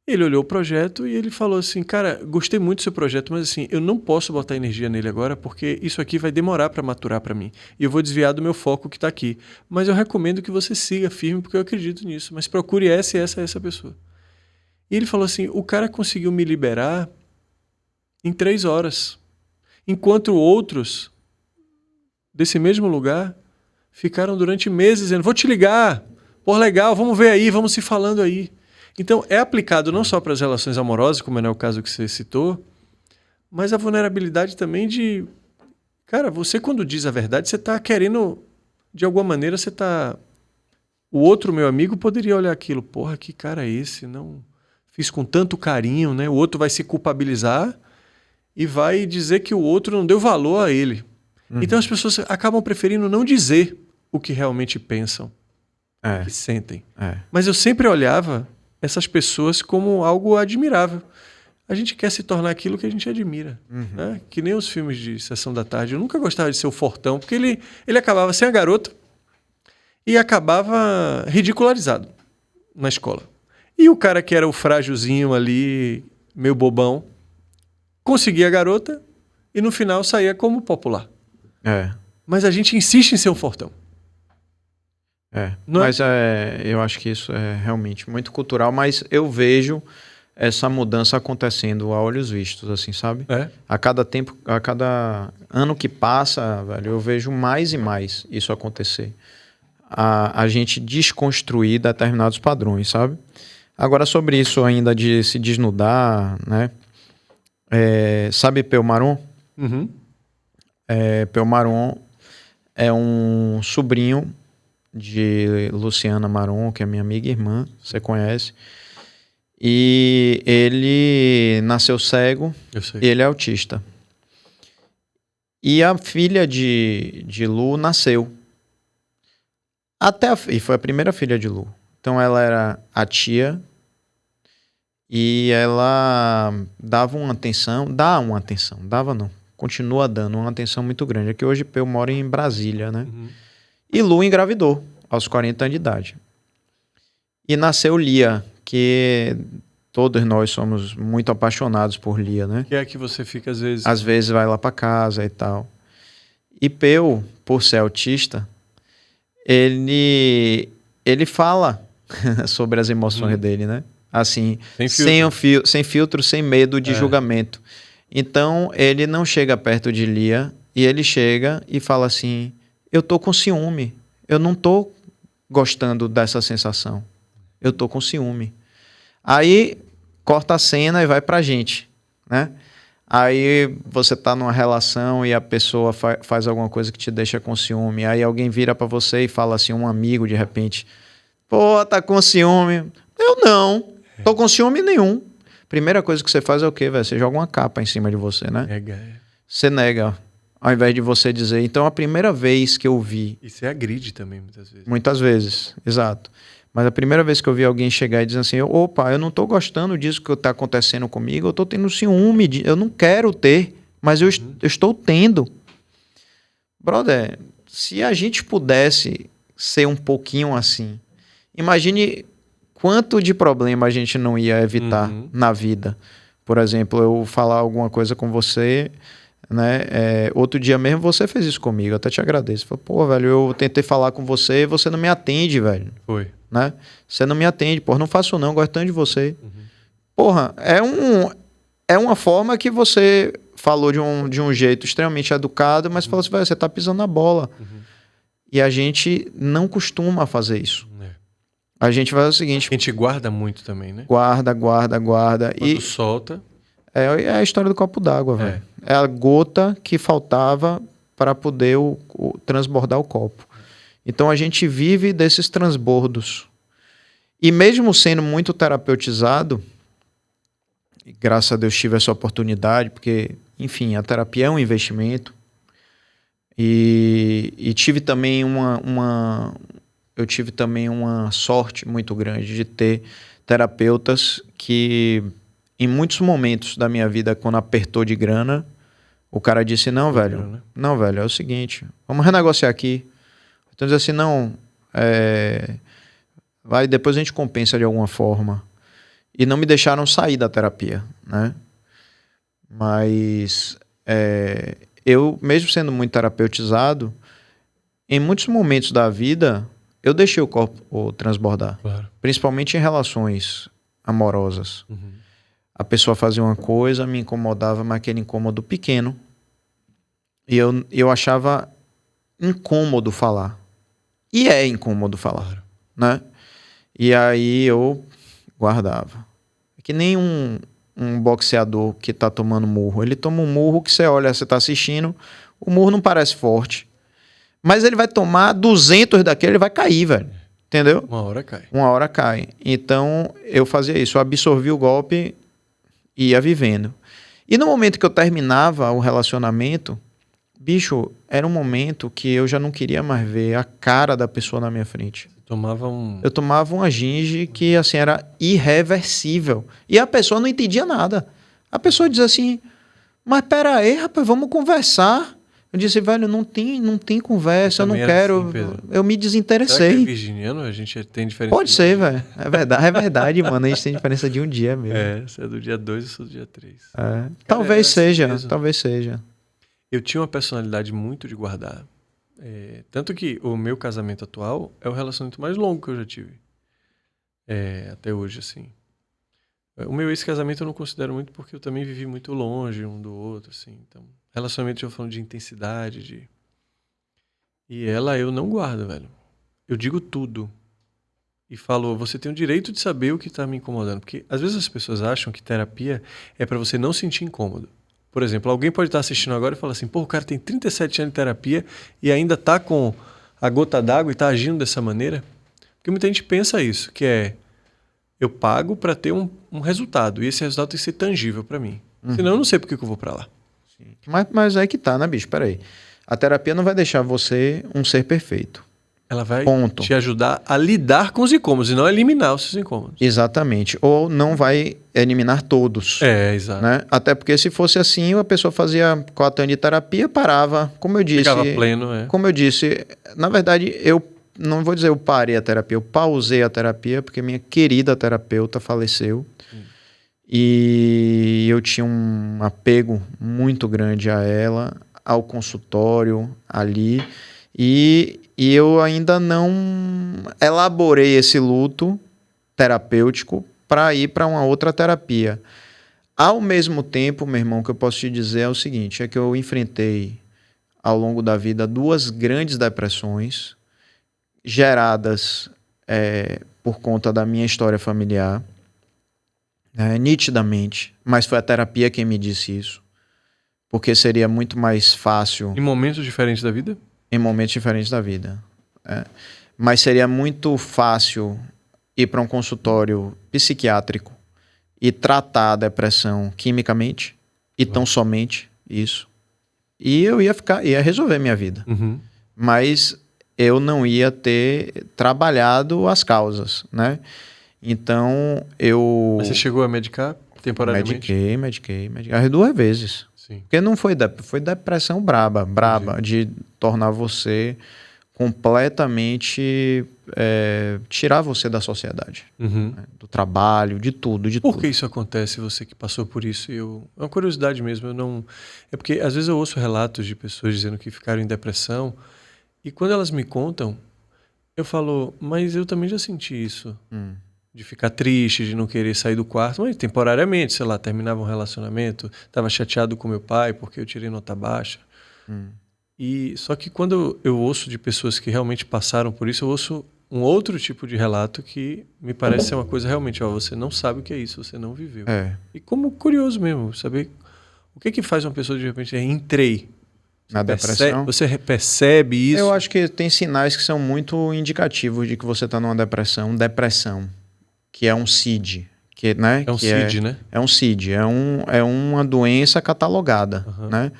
Ele olhou o projeto e ele falou assim, cara, gostei muito do seu projeto, mas assim, eu não posso botar energia nele agora porque isso aqui vai demorar para maturar para mim. E eu vou desviar do meu foco que está aqui. Mas eu recomendo que você siga firme porque eu acredito nisso. Mas procure essa pessoa. E ele falou assim, o cara conseguiu me liberar em 3 horas. Enquanto outros desse mesmo lugar ficaram durante meses dizendo, vou te ligar, pô, legal, vamos ver aí, vamos se falando aí. Então, é aplicado não só para as relações amorosas, como é o caso que você citou, mas a vulnerabilidade também de... Cara, você quando diz a verdade, você está querendo... De alguma maneira, você está... O outro, meu amigo, poderia olhar aquilo. Porra, que cara é esse? Não fiz com tanto carinho, né? O outro vai se culpabilizar e vai dizer que o outro não deu valor a ele. Então, as pessoas acabam preferindo não dizer o que realmente pensam, o que sentem. Mas eu sempre olhava essas pessoas como algo admirável. A gente quer se tornar aquilo que a gente admira. Né? Que nem os filmes de Sessão da Tarde. Eu nunca gostava de ser o fortão, porque ele acabava sem a garota e acabava ridicularizado na escola. E o cara que era o frágilzinho ali, meio bobão, conseguia a garota e no final saía como popular. Mas a gente insiste em ser um fortão. Mas eu acho que isso é realmente muito cultural, mas eu vejo essa mudança acontecendo a olhos vistos, assim, sabe? A cada ano que passa, velho, eu vejo mais e mais isso acontecer. A gente desconstruir determinados padrões, sabe? Agora, sobre isso ainda de se desnudar, né? Sabe Peu Maron? Peu Maron é um sobrinho de Luciana Maron, que é minha amiga e irmã, você conhece. E ele nasceu cego, Eu sei. ele é autista. E a filha de Lu nasceu. E foi a primeira filha de Lu. Então ela era a tia e ela dava uma atenção, dava não, continua dando uma atenção muito grande. É que hoje eu moro em Brasília, né? Uhum. E Lu engravidou aos 40 anos de idade. E nasceu Lia, que todos nós somos muito apaixonados por Lia, né? Que é que você fica às vezes... Às vezes vai lá pra casa e tal. E Peu, por ser autista, ele fala sobre as emoções dele, né? Assim, sem filtro, sem medo de julgamento. Então, ele não chega perto de Lia e ele chega e fala assim: eu tô com ciúme, eu não tô gostando dessa sensação, eu tô com ciúme. Aí, corta a cena e vai pra gente, né? Aí você tá numa relação e a pessoa faz alguma coisa que te deixa com ciúme. Aí alguém vira pra você e fala assim, um amigo de repente: pô, tá com ciúme. Eu não, tô com ciúme nenhum. Primeira coisa que você faz é o quê, velho? Você joga uma capa em cima de você, né? Você nega, ao invés de você dizer. Então a primeira vez que eu vi... E você agride também, muitas vezes. Muitas vezes, exato. Mas a primeira vez que eu vi alguém chegar e dizer assim: opa, eu não tô gostando disso que tá acontecendo comigo, eu tô tendo ciúme, eu não quero ter, mas eu estou tendo. Brother, se a gente pudesse ser um pouquinho assim, imagine quanto de problema a gente não ia evitar na vida. Por exemplo, eu falar alguma coisa com você, né? Outro dia mesmo você fez isso comigo, eu até te agradeço. Falei: pô, velho, eu tentei falar com você e você não me atende, velho. Foi. Né? Você não me atende, porra, não faço não, gosto tanto de você. Porra, é uma forma que você falou de um jeito extremamente educado, mas falou assim: você tá pisando na bola. E a gente não costuma fazer isso. A gente faz o seguinte... A gente guarda muito também, né? Guarda. Quando solta... É a história do copo d'água, velho. É a gota que faltava para poder transbordar o copo. Então a gente vive desses transbordos. E mesmo sendo muito terapeutizado, graças a Deus tive essa oportunidade, porque, enfim, a terapia é um investimento. E tive também eu tive também uma sorte muito grande de ter terapeutas que, em muitos momentos da minha vida, quando apertou de grana, o cara disse: não, velho, é o seguinte, vamos renegociar aqui. Então diz assim: não, vai, depois a gente compensa de alguma forma. E não me deixaram sair da terapia, né? Mas eu, mesmo sendo muito terapeutizado, em muitos momentos da vida, eu deixei o corpo transbordar. Claro. Principalmente em relações amorosas. A pessoa fazia uma coisa, me incomodava, mas aquele incômodo pequeno. E eu achava incômodo falar. E é incômodo falar, né? E aí eu guardava. É que nem um boxeador que tá tomando murro. Ele toma um murro que você olha, você tá assistindo, o murro não parece forte. Mas ele vai tomar 200 daquele, ele vai cair, velho. Entendeu? Uma hora cai. Então eu fazia isso, eu absorvi o golpe e ia vivendo. E no momento que eu terminava o relacionamento, bicho, era um momento que eu já não queria mais ver a cara da pessoa na minha frente. Eu tomava uma ginge que, assim, era irreversível. E a pessoa não entendia nada. A pessoa dizia assim: mas pera aí, rapaz, vamos conversar. Eu disse: velho, não tem conversa, eu não quero. Assim, eu me desinteressei. Será que é virginiano? A gente tem diferença? Pode ser, velho. É verdade, mano. A gente tem diferença de um dia mesmo. Você é do dia 2 e eu sou do dia 3. Cara, talvez seja. Eu tinha uma personalidade muito de guardar. Tanto que o meu casamento atual é o relacionamento mais longo que eu já tive. Até hoje, assim. O meu ex-casamento eu não considero muito porque eu também vivi muito longe um do outro, assim. Então, relacionamento eu falando de intensidade, E ela eu não guardo, velho. Eu digo tudo. E falo: você tem o direito de saber o que tá me incomodando. Porque às vezes as pessoas acham que terapia é pra você não sentir incômodo. Por exemplo, alguém pode estar assistindo agora e falar assim: pô, o cara tem 37 anos de terapia e ainda tá com a gota d'água e tá agindo dessa maneira. Porque muita gente pensa isso, que eu pago para ter um resultado. E esse resultado tem que ser tangível para mim. Senão eu não sei por que eu vou para lá. Sim. Mas aí que tá, né, bicho? Peraí. A terapia não vai deixar você um ser perfeito. Ela vai Ponto. te ajudar a lidar com os incômodos e não a eliminar os seus incômodos. Exatamente. Ou não vai eliminar todos. Exato. Né? Até porque se fosse assim, a pessoa fazia 4 anos de terapia, parava. Como eu disse. Ficava pleno, Como eu disse, na verdade, eu não vou dizer eu parei a terapia, eu pausei a terapia, porque minha querida terapeuta faleceu. E eu tinha um apego muito grande a ela, ao consultório ali. E eu ainda não elaborei esse luto terapêutico para ir para uma outra terapia. Ao mesmo tempo, meu irmão, o que eu posso te dizer é o seguinte, é que eu enfrentei ao longo da vida 2 grandes depressões geradas por conta da minha história familiar, nitidamente, mas foi a terapia quem me disse isso, porque seria muito mais fácil... Em momentos diferentes da vida? Em momentos diferentes da vida. Mas seria muito fácil ir para um consultório psiquiátrico e tratar a depressão quimicamente e tão somente isso. E eu ia resolver minha vida. Mas eu não ia ter trabalhado as causas, né? Então Mas você chegou a medicar temporariamente? Mediquei. As 2 vezes. Sim. Porque não foi depressão braba, de tornar você completamente... tirar você da sociedade, né? Do trabalho, de tudo, Por que isso acontece, você que passou por isso? É uma curiosidade mesmo, é porque às vezes eu ouço relatos de pessoas dizendo que ficaram em depressão e quando elas me contam, eu falo, mas eu também já senti isso. De ficar triste, de não querer sair do quarto, mas temporariamente, sei lá, terminava um relacionamento, estava chateado com meu pai porque eu tirei nota baixa. E só que quando eu ouço de pessoas que realmente passaram por isso, eu ouço um outro tipo de relato que me parece ser uma coisa realmente, você não sabe o que é isso, você não viveu. E como curioso mesmo, saber o que faz uma pessoa de repente, entrei na depressão. Você percebe isso? Eu acho que tem sinais que são muito indicativos de que você está numa depressão, que é um CID. É um CID, né? É um CID, é uma doença catalogada, né?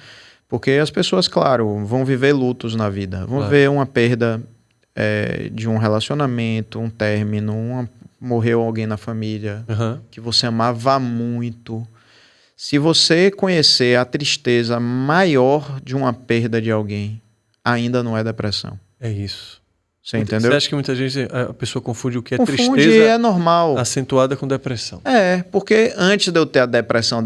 Porque as pessoas, claro, vão viver lutos na vida, vão ver uma perda de um relacionamento, um término, morreu alguém na família que você amava muito. Se você conhecer a tristeza maior de uma perda de alguém, ainda não é depressão. É isso. Você entendeu? Você acha que muita gente, a pessoa confunde o que é tristeza tristeza normal, acentuada com depressão? Porque antes de eu ter a depressão,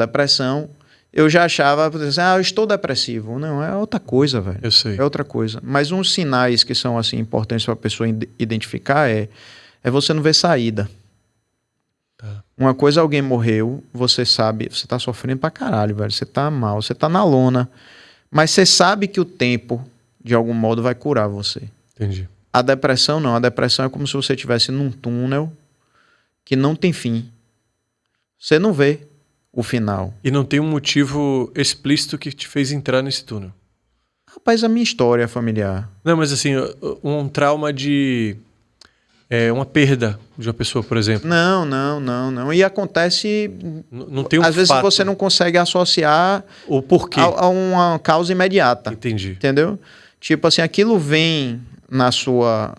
eu já achava, eu estou depressivo. Não, é outra coisa, velho. Eu sei. É outra coisa. Mas uns sinais que são assim importantes para a pessoa identificar é você não ver saída. Uma coisa, alguém morreu, você sabe, você tá sofrendo pra caralho, velho. Você tá mal, você tá na lona. Mas você sabe que o tempo, de algum modo, vai curar você. Entendi. A depressão não. A depressão é como se você estivesse num túnel que não tem fim. Você não vê o final. E não tem um motivo explícito que te fez entrar nesse túnel? Rapaz, a minha história é familiar. Não, mas assim, um trauma de... uma perda de uma pessoa, por exemplo. Não. E acontece... Não tem um às vezes fato. você não consegue associar... O porquê. A uma causa imediata. Entendi. Entendeu? Tipo assim, aquilo vem na sua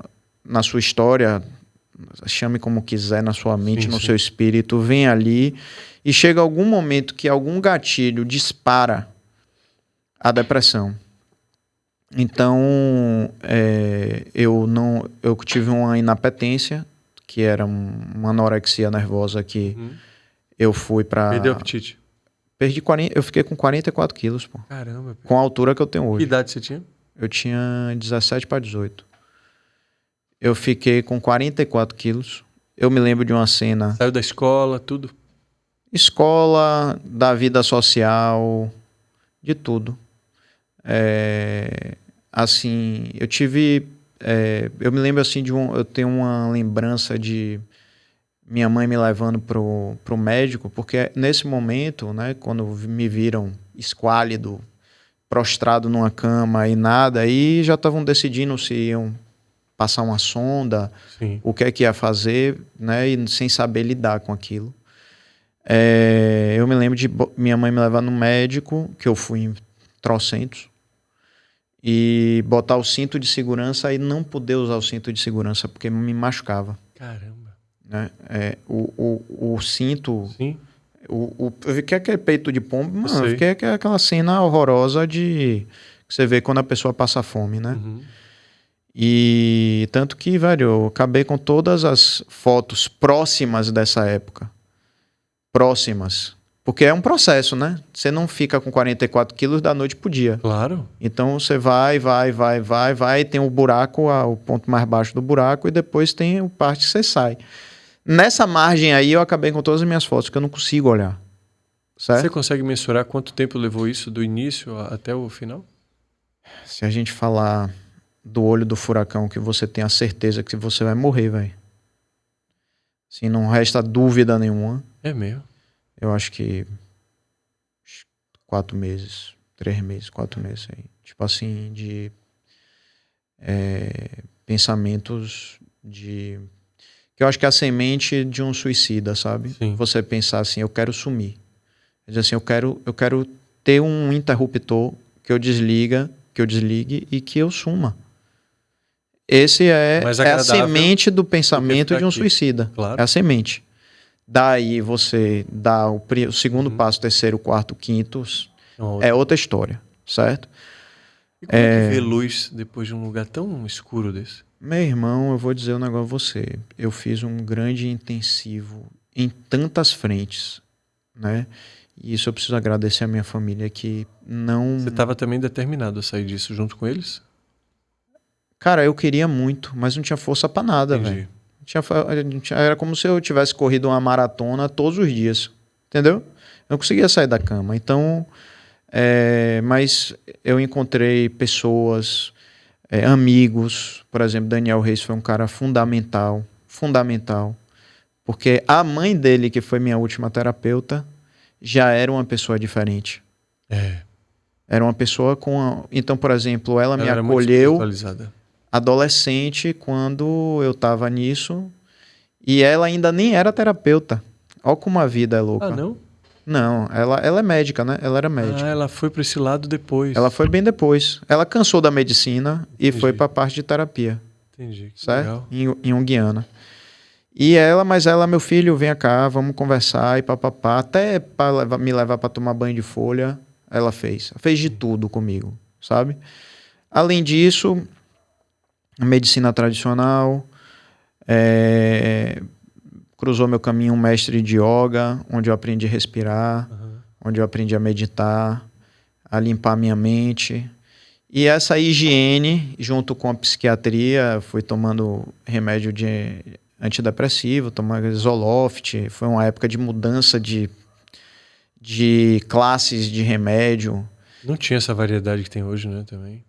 história, chame como quiser, na sua mente, no seu espírito, vem ali e chega algum momento que algum gatilho dispara a depressão. Então, eu tive uma inapetência, que era uma anorexia nervosa que eu fui para... Perdeu o apetite? Eu fiquei com 44 quilos, pô. Caramba. Com a altura que eu tenho hoje. Que idade você tinha? Eu tinha 17 para 18. Eu fiquei com 44 quilos. Eu me lembro de uma cena... Saiu da escola, tudo? Escola, da vida social, de tudo. Assim, eu tive... eu me lembro assim eu tenho uma lembrança de minha mãe me levando pro médico, porque nesse momento, né, quando me viram esquálido, prostrado numa cama e nada, aí já estavam decidindo se iam passar uma sonda, Sim. o que é que ia fazer, né? E sem saber lidar com aquilo. Eu me lembro de minha mãe me levar no médico, que eu fui em trocentos, e botar o cinto de segurança e não poder usar o cinto de segurança, porque me machucava. Caramba. Né? O cinto... Sim. Eu vi que é aquele peito de pombo, mano, sei. eu fiquei aquela cena horrorosa que você vê quando a pessoa passa fome, né? Uhum. E tanto que, velho, eu acabei com todas as fotos próximas dessa época. Próximas. Porque é um processo, né? Você não fica com 44 quilos da noite pro dia. Claro. Então você vai, tem o buraco, o ponto mais baixo do buraco, e depois tem o parte que você sai. Nessa margem aí eu acabei com todas as minhas fotos, que eu não consigo olhar. Certo? Você consegue mensurar quanto tempo levou isso do início até o final? Se a gente falar do olho do furacão, que você tem a certeza que você vai morrer, velho. Assim, não resta dúvida nenhuma. É mesmo? Eu acho que 4 meses, 3 meses, 4 meses aí. Tipo assim, de pensamentos de... Que eu acho que é a semente de um suicida, sabe? Sim. Você pensar assim, eu quero sumir. Quer dizer assim, eu quero ter um interruptor que eu desligue e que eu suma. Esse é a semente do pensamento de um suicida. Claro. É a semente. Daí você dá o segundo passo, terceiro, quarto, quinto, é outra história, certo? E como é que vê luz depois de um lugar tão escuro desse? Meu irmão, eu vou dizer um negócio a você. Eu fiz um grande intensivo em tantas frentes, né? E isso eu preciso agradecer a minha família que não... Você estava também determinado a sair disso junto com eles? Cara, eu queria muito, mas não tinha força pra nada, velho. Era como se eu tivesse corrido uma maratona todos os dias, entendeu? Eu não conseguia sair da cama. Então, mas eu encontrei pessoas, amigos. Por exemplo, Daniel Reis foi um cara fundamental, porque a mãe dele, que foi minha última terapeuta, já era uma pessoa diferente. Era uma pessoa com... Então, por exemplo, ela me acolheu adolescente quando eu tava nisso, e ela ainda nem era terapeuta. Olha como a vida é louca. Ah, não? Não, ela é médica, né? Ela era médica. Ah, ela foi para esse lado depois. Ela foi bem depois. Ela cansou da medicina e foi para a parte de terapia. Entendi. Que certo? Legal. Em Junguiana. Mas ela, meu filho, vem cá, vamos conversar e papapá. Até para me levar para tomar banho de folha, ela fez. Fez de tudo comigo, sabe? Além disso, a medicina tradicional, cruzou meu caminho um mestre de yoga, onde eu aprendi a respirar, onde eu aprendi a meditar, a limpar minha mente. E essa higiene, junto com a psiquiatria, fui tomando remédio de antidepressivo, tomando Zoloft. Foi uma época de mudança de classes de remédio. Não tinha essa variedade que tem hoje, né, também?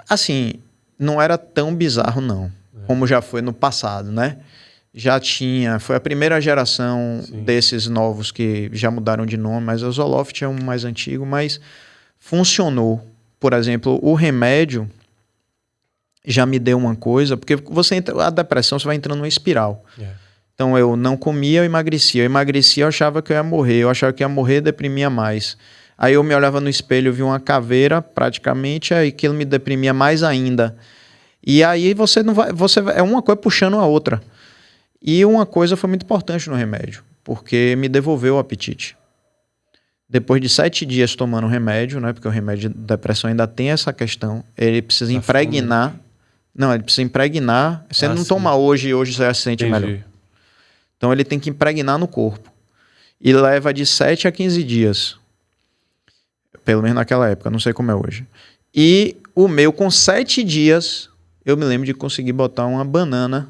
Assim, não era tão bizarro, não. Como já foi no passado, né? Já tinha... Foi a primeira geração desses novos que já mudaram de nome, mas o Zoloft é um mais antigo, mas funcionou. Por exemplo, o remédio já me deu uma coisa, porque a depressão, você vai entrando numa espiral. Então, eu não comia, eu emagrecia. Eu achava que eu ia morrer. Eu achava que ia morrer, deprimia mais. Aí eu me olhava no espelho, eu via uma caveira, praticamente, aí aquilo me deprimia mais ainda. E aí é uma coisa puxando a outra. E uma coisa foi muito importante no remédio, porque me devolveu o apetite. Depois de 7 dias tomando remédio, né? Porque o remédio de depressão ainda tem essa questão. Ele precisa impregnar. Fome. Não, ele precisa impregnar. Você não toma hoje você já se sente melhor. Então ele tem que impregnar no corpo. E leva de 7 a 15 dias. Pelo menos naquela época, não sei como é hoje. E o meu, com 7 dias, eu me lembro de conseguir botar uma banana,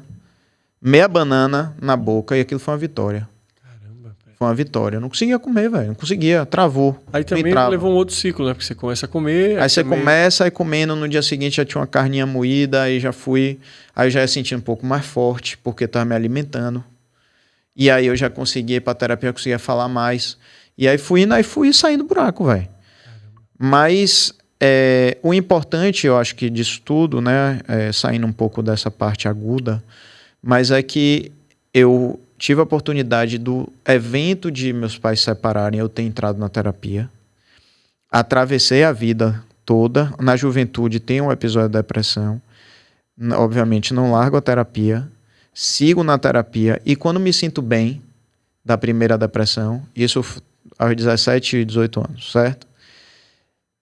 meia banana na boca, e aquilo foi uma vitória. Foi uma vitória. Eu não conseguia comer, velho. Não conseguia. Travou. Aí também levou um outro ciclo, né? Porque você começa a comer... Aí você começa aí comendo, no dia seguinte já tinha uma carninha moída, aí já fui... Aí eu já ia sentindo um pouco mais forte, porque tava me alimentando. E aí eu já conseguia ir pra terapia, eu conseguia falar mais. E aí fui indo, aí fui saindo do buraco, velho. Mas o importante, eu acho que disso tudo, né, saindo um pouco dessa parte aguda, mas é que eu tive a oportunidade do evento de meus pais se separarem, eu ter entrado na terapia. Atravessei a vida toda. Na juventude tem um episódio de depressão. Obviamente não largo a terapia. Sigo na terapia. E quando me sinto bem da primeira depressão, isso aos 17, 18 anos, certo?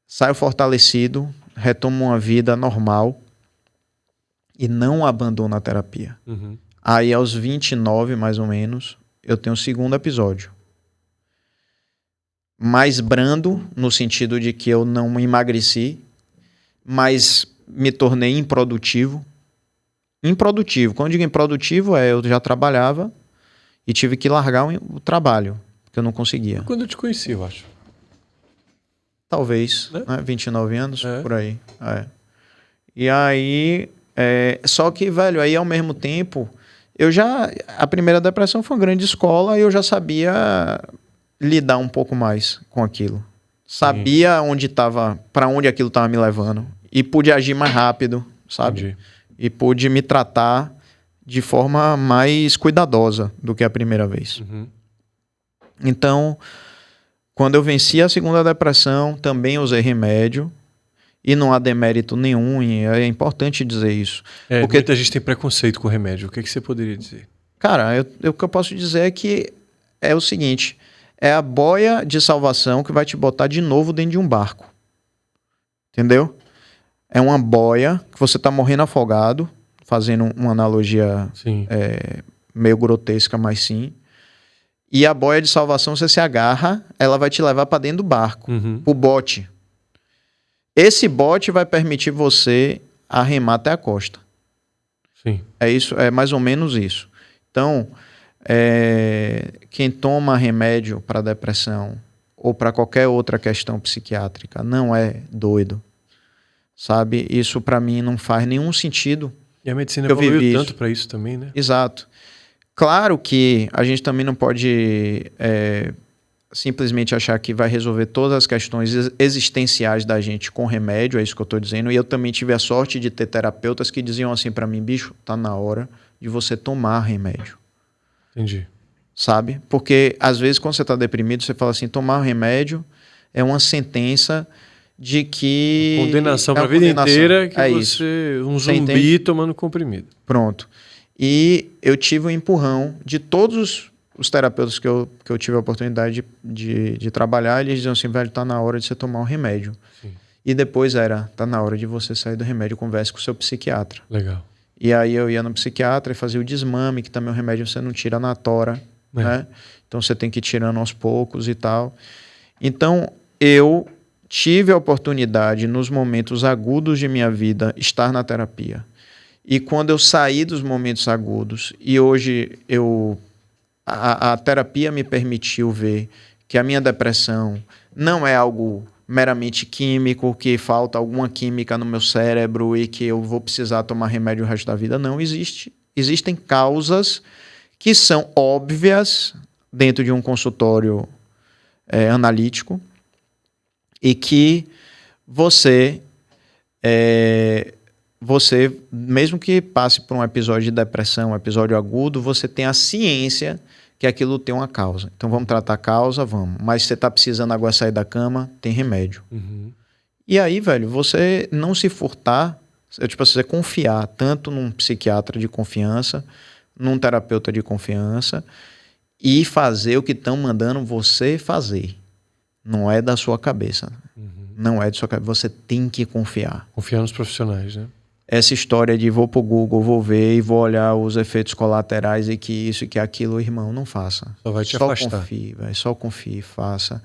Saio fortalecido, retomo uma vida normal e não abandono a terapia. Uhum. Aí, aos 29, mais ou menos, eu tenho o segundo episódio. Mais brando, no sentido de que eu não emagreci, mas me tornei improdutivo. Improdutivo. Quando eu digo improdutivo, eu já trabalhava e tive que largar o trabalho, porque eu não conseguia. Quando eu te conheci, eu acho. Talvez, né? 29 anos, por aí. E aí, só que, velho, aí ao mesmo tempo, a primeira depressão foi uma grande escola e eu já sabia lidar um pouco mais com aquilo. Sabia onde estava, para onde aquilo estava me levando e pude agir mais rápido, sabe? Entendi. E pude me tratar de forma mais cuidadosa do que a primeira vez. Uhum. Então, quando eu venci a segunda depressão, também usei remédio. E não há demérito nenhum, e é importante dizer isso. Porque muita gente tem preconceito com remédio. O que você poderia dizer? Cara, o que eu posso dizer é que é o seguinte: é a boia de salvação que vai te botar de novo dentro de um barco. Entendeu? É uma boia que você tá morrendo afogado, fazendo uma analogia meio grotesca, mas sim. E a boia de salvação, você se agarra, ela vai te levar para dentro do barco, pro bote. Esse bote vai permitir você arremar até a costa. Sim. É isso, é mais ou menos isso. Então, quem toma remédio para depressão ou para qualquer outra questão psiquiátrica não é doido. Sabe? Isso para mim não faz nenhum sentido. E a medicina evoluiu tanto para isso também, né? Exato. Claro que a gente também não pode simplesmente achar que vai resolver todas as questões existenciais da gente com remédio, é isso que eu estou dizendo. E eu também tive a sorte de ter terapeutas que diziam assim para mim: bicho, tá na hora de você tomar remédio. Entendi. Sabe? Porque às vezes quando você está deprimido, você fala assim: tomar remédio é uma sentença de que... Condenação para a vida inteira, que você... Um zumbi tomando comprimido. Pronto. E eu tive um empurrão de todos os terapeutas que eu tive a oportunidade de trabalhar. Eles diziam assim: velho, tá na hora de você tomar um remédio. Sim. E depois tá na hora de você sair do remédio, converse com o seu psiquiatra. Legal. E aí eu ia no psiquiatra e fazia o desmame, que também o remédio você não tira na tora, né? Então você tem que ir tirando aos poucos e tal. Então eu tive a oportunidade, nos momentos agudos de minha vida, estar na terapia. E quando eu saí dos momentos agudos, e hoje a terapia me permitiu ver que a minha depressão não é algo meramente químico, que falta alguma química no meu cérebro e que eu vou precisar tomar remédio o resto da vida. Não existe. Existem causas que são óbvias dentro de um consultório analítico e que você, mesmo que passe por um episódio de depressão, um episódio agudo, você tem a ciência que aquilo tem uma causa. Então vamos tratar a causa, vamos. Mas se você está precisando agora sair da cama, tem remédio. E aí, velho, você não se furtar, você confiar tanto num psiquiatra de confiança, num terapeuta de confiança e fazer o que estão mandando você fazer. Não é da sua cabeça. Não é da sua cabeça. Você tem que confiar. Confiar nos profissionais, né? Essa história de vou pro Google, vou ver e vou olhar os efeitos colaterais e que isso e que aquilo, irmão, não faça. Só vai te afastar. Confie, véio, só confie, faça.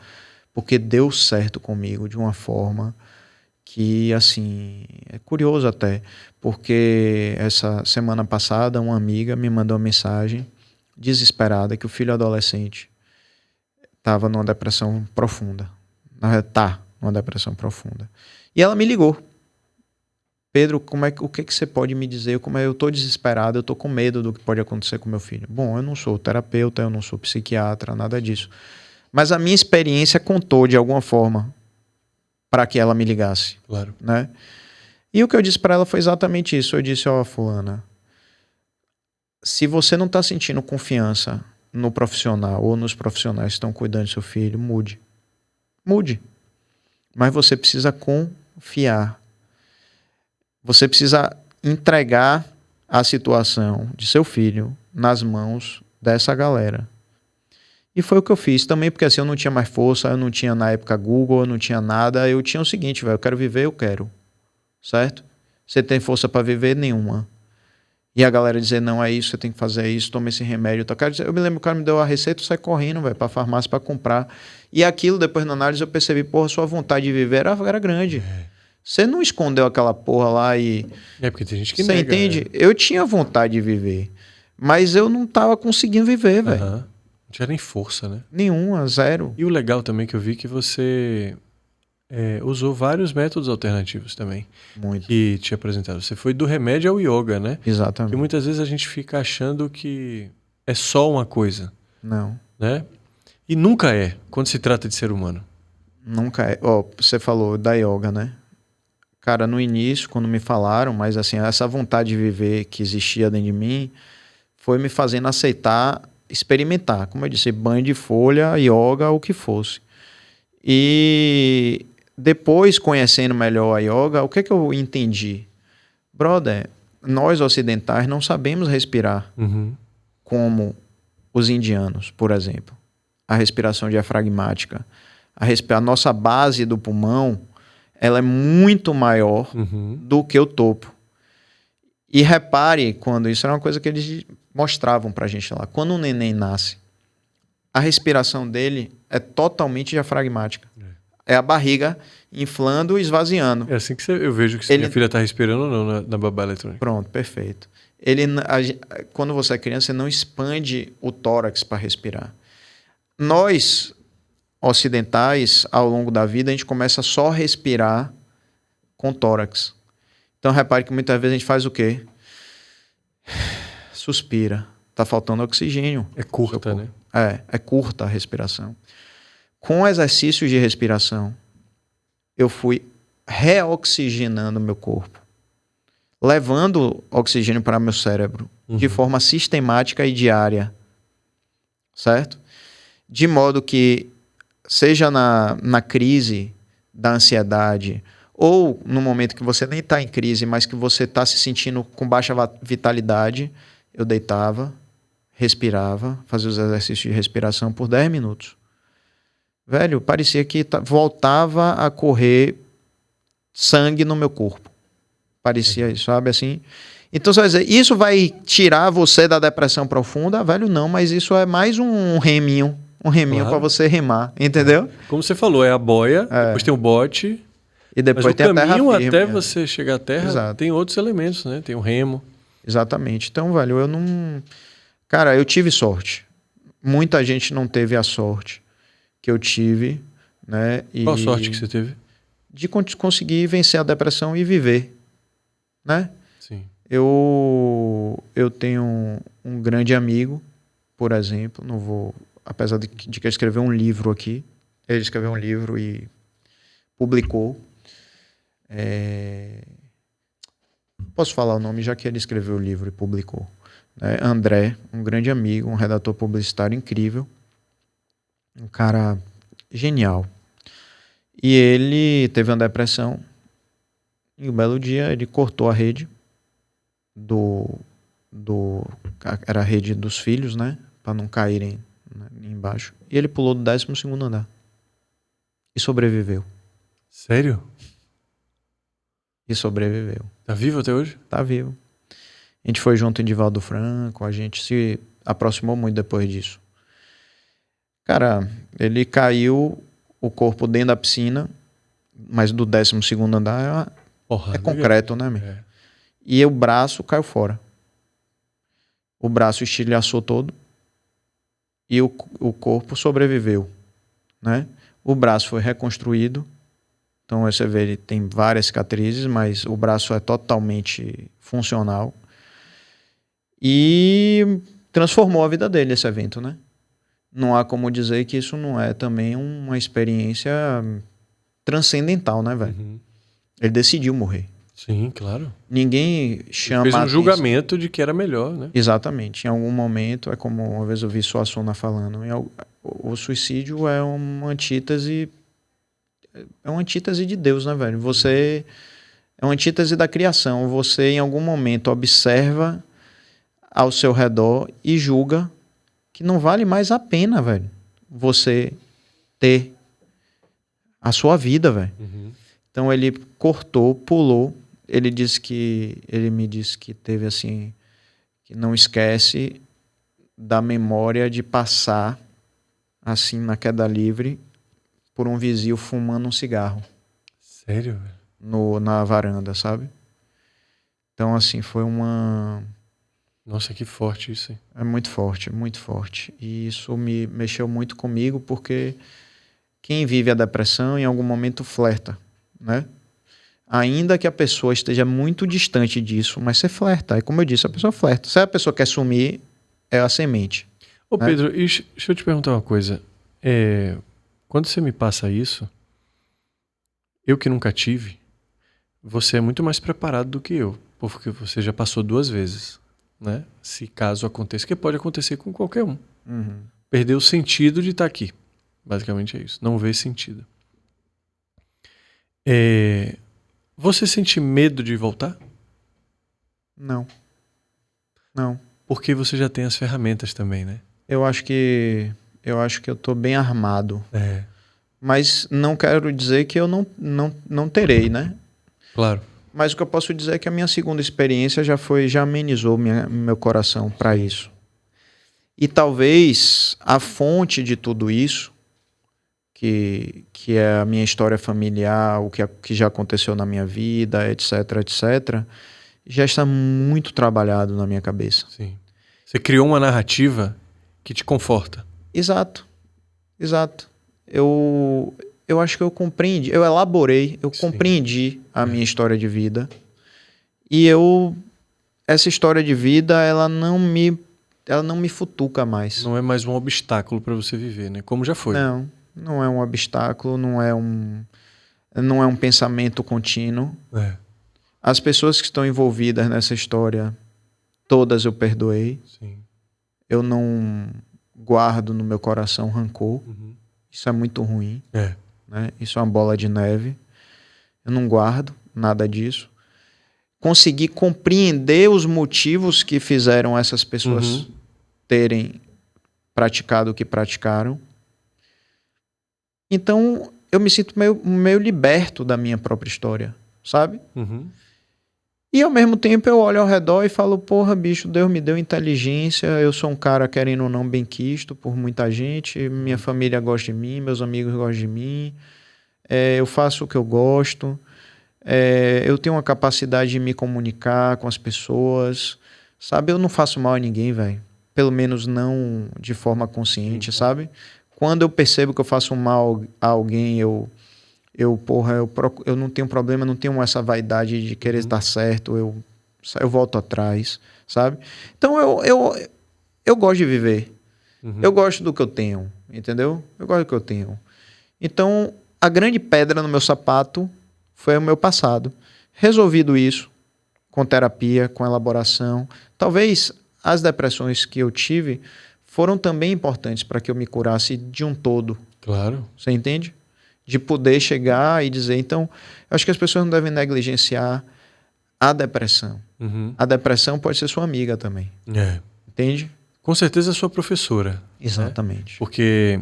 Porque deu certo comigo de uma forma que, assim, é curioso até. Porque essa semana passada uma amiga me mandou uma mensagem desesperada que o filho adolescente estava numa depressão profunda. Tá numa depressão profunda. E ela me ligou. Pedro, o que você pode me dizer? Eu estou desesperado, eu estou com medo do que pode acontecer com meu filho. Bom, eu não sou terapeuta, eu não sou psiquiatra, nada disso. Mas a minha experiência contou de alguma forma para que ela me ligasse, Claro. né? E o que eu disse para ela foi exatamente isso. Eu disse, ó, fulana, se você não está sentindo confiança no profissional ou nos profissionais que estão cuidando do seu filho, mude. Mude. Mas você precisa confiar. Você precisa entregar a situação de seu filho nas mãos dessa galera. E foi o que eu fiz também, porque assim, eu não tinha mais força, eu não tinha na época Google, eu não tinha nada, eu tinha o seguinte, velho, eu quero viver, eu quero. Certo? Você tem força para viver? Nenhuma. E a galera dizer, não, é isso, você tem que fazer isso, toma esse remédio. Eu me lembro que o cara me deu a receita, eu saí correndo, velho, pra farmácia pra comprar. E aquilo, depois na análise, eu percebi, porra, sua vontade de viver era grande. Você não escondeu aquela porra lá e... É, porque tem gente que Você nega. entende? Eu tinha vontade de viver, mas eu não tava conseguindo viver, velho. Aham. Não tinha nem força, né? Nenhuma, zero. E o legal também que eu vi que você usou vários métodos alternativos também Muito. que te apresentaram. Você foi do remédio ao yoga, né? Porque Exatamente. muitas vezes a gente fica achando que é só uma coisa, Não. né? E nunca é, quando se trata de ser humano. Nunca é. Ó, você falou da yoga, né? Cara, no início, quando me falaram, mas assim, essa vontade de viver que existia dentro de mim foi me fazendo aceitar, experimentar. Como eu disse, banho de folha, yoga, o que fosse. E depois, conhecendo melhor a yoga, o que é que eu entendi? Brother, nós ocidentais não sabemos respirar Uhum. como os indianos, por exemplo. A respiração diafragmática. A nossa base do pulmão, ela é muito maior do que o topo. E repare, quando isso era uma coisa que eles mostravam pra gente lá. Quando um neném nasce, a respiração dele é totalmente diafragmática. É a barriga inflando e esvaziando. É assim que eu vejo que minha filha tá respirando ou não na babá eletrônica. Pronto, perfeito. Quando você é criança, você não expande o tórax para respirar. Nós, ocidentais, ao longo da vida, a gente começa só a respirar com tórax. Então, repare que muitas vezes a gente faz o quê? Suspira. Tá faltando oxigênio. É curta, né? É curta a respiração. Com exercícios de respiração, eu fui reoxigenando meu corpo, levando oxigênio para meu cérebro de forma sistemática e diária, certo? De modo que, seja na crise da ansiedade, ou no momento que você nem está em crise, mas que você está se sentindo com baixa vitalidade, eu deitava, respirava, fazia os exercícios de respiração por 10 minutos. Velho, parecia que voltava a correr sangue no meu corpo. Parecia isso, sabe assim? Então você vai dizer, isso vai tirar você da depressão profunda? Velho, não, mas isso é mais um reminho claro, para você remar, entendeu? Como você falou, é a boia, depois tem o bote, e depois mas tem a terra firme. até você chegar à terra, exato, tem outros elementos, né? Tem o remo. Exatamente. Então, velho, eu não... Cara, eu tive sorte. Muita gente não teve a sorte que eu tive, né? Qual sorte que você teve? De conseguir vencer a depressão e viver, né? Sim. Eu tenho um grande amigo, por exemplo, não vou... Apesar de que ele escreveu um livro aqui, ele escreveu um livro e publicou. Posso falar o nome, já que ele escreveu o livro e publicou. André, um grande amigo, um redator publicitário incrível, um cara genial. E ele teve uma depressão e um belo dia ele cortou a rede era a rede dos filhos, né? Para não caírem embaixo. E ele pulou do 12º andar. E sobreviveu. Sério? E sobreviveu. Tá vivo até hoje? Tá vivo. A gente foi junto em Divaldo Franco, a gente se aproximou muito depois disso. Cara, ele caiu, o corpo dentro da piscina, mas do 12º andar é concreto, né, meu? E o braço caiu fora. O braço estilhaçou todo e o corpo sobreviveu, né? O braço foi reconstruído. Então você vê, ele tem várias cicatrizes, mas o braço é totalmente funcional. E transformou a vida dele esse evento, né? Não há como dizer que isso não é também uma experiência transcendental, né, velho? Ele decidiu morrer. Sim, claro. Ninguém chama... Ele fez um julgamento de que era melhor, né? Exatamente. Em algum momento, é como uma vez eu vi Suassuna falando, o suicídio é uma antítese... É uma antítese de Deus, né, velho? Você... É uma antítese da criação. Você, em algum momento, observa ao seu redor e julga que não vale mais a pena, velho, você ter a sua vida, velho. Então ele cortou, pulou. Ele me disse que teve assim, que não esquece da memória de passar assim na queda livre por um vizinho fumando um cigarro. Sério, velho? Na varanda, sabe? Então assim, foi uma... Nossa, que forte isso, hein? É muito forte, muito forte. E isso me mexeu muito comigo porque quem vive a depressão em algum momento flerta, né? Ainda que a pessoa esteja muito distante disso, mas você flerta. É como eu disse, a pessoa flerta. Se a pessoa quer sumir, é a semente. Ô, né? Pedro, deixa eu te perguntar uma coisa. Quando você me passa isso, eu que nunca tive, você é muito mais preparado do que eu, porque você já passou 2 vezes, né? Se caso aconteça, que pode acontecer com qualquer um. Perder o sentido de estar aqui. Basicamente é isso. Não vê sentido. Você sente medo de voltar? Não. Porque você já tem as ferramentas também, né? Eu acho que eu tô bem armado. Mas não quero dizer que eu não terei, né? Claro. Mas o que eu posso dizer é que a minha segunda experiência já amenizou meu coração para isso. E talvez a fonte de tudo isso, que é a minha história familiar, o que já aconteceu na minha vida, etc, já está muito trabalhado na minha cabeça. Sim. Você criou uma narrativa que te conforta. Exato. Eu acho que eu compreendi, eu elaborei, eu compreendi a minha história de vida. E essa história de vida, ela não me futuca mais. Não é mais um obstáculo para você viver, né? Como já foi. Não é um obstáculo, não é um pensamento contínuo. As pessoas que estão envolvidas nessa história, todas eu perdoei. Sim. Eu não guardo no meu coração rancor. Isso é muito ruim. Né? Isso é uma bola de neve. Eu não guardo nada disso. Consegui compreender os motivos que fizeram essas pessoas terem praticado o que praticaram. Então, eu me sinto meio liberto da minha própria história, sabe? E ao mesmo tempo eu olho ao redor e falo, porra, bicho, Deus me deu inteligência, eu sou um cara, querendo ou não, benquisto por muita gente, minha família gosta de mim, meus amigos gostam de mim, eu faço o que eu gosto, eu tenho uma capacidade de me comunicar com as pessoas, sabe? Eu não faço mal a ninguém, velho. Pelo menos não de forma consciente, sabe? Quando eu percebo que eu faço mal a alguém, eu não tenho problema, não tenho essa vaidade de querer estar certo, eu volto atrás, sabe? Então eu gosto de viver. Eu gosto do que eu tenho, entendeu? Eu gosto do que eu tenho. Então, a grande pedra no meu sapato foi o meu passado. Resolvido isso, com terapia, com elaboração, talvez as depressões que eu tive foram também importantes para que eu me curasse de um todo. Claro. Você entende? De poder chegar e dizer... Então, eu acho que as pessoas não devem negligenciar a depressão. A depressão pode ser sua amiga também. Entende? Com certeza é sua professora. Exatamente. Né? Porque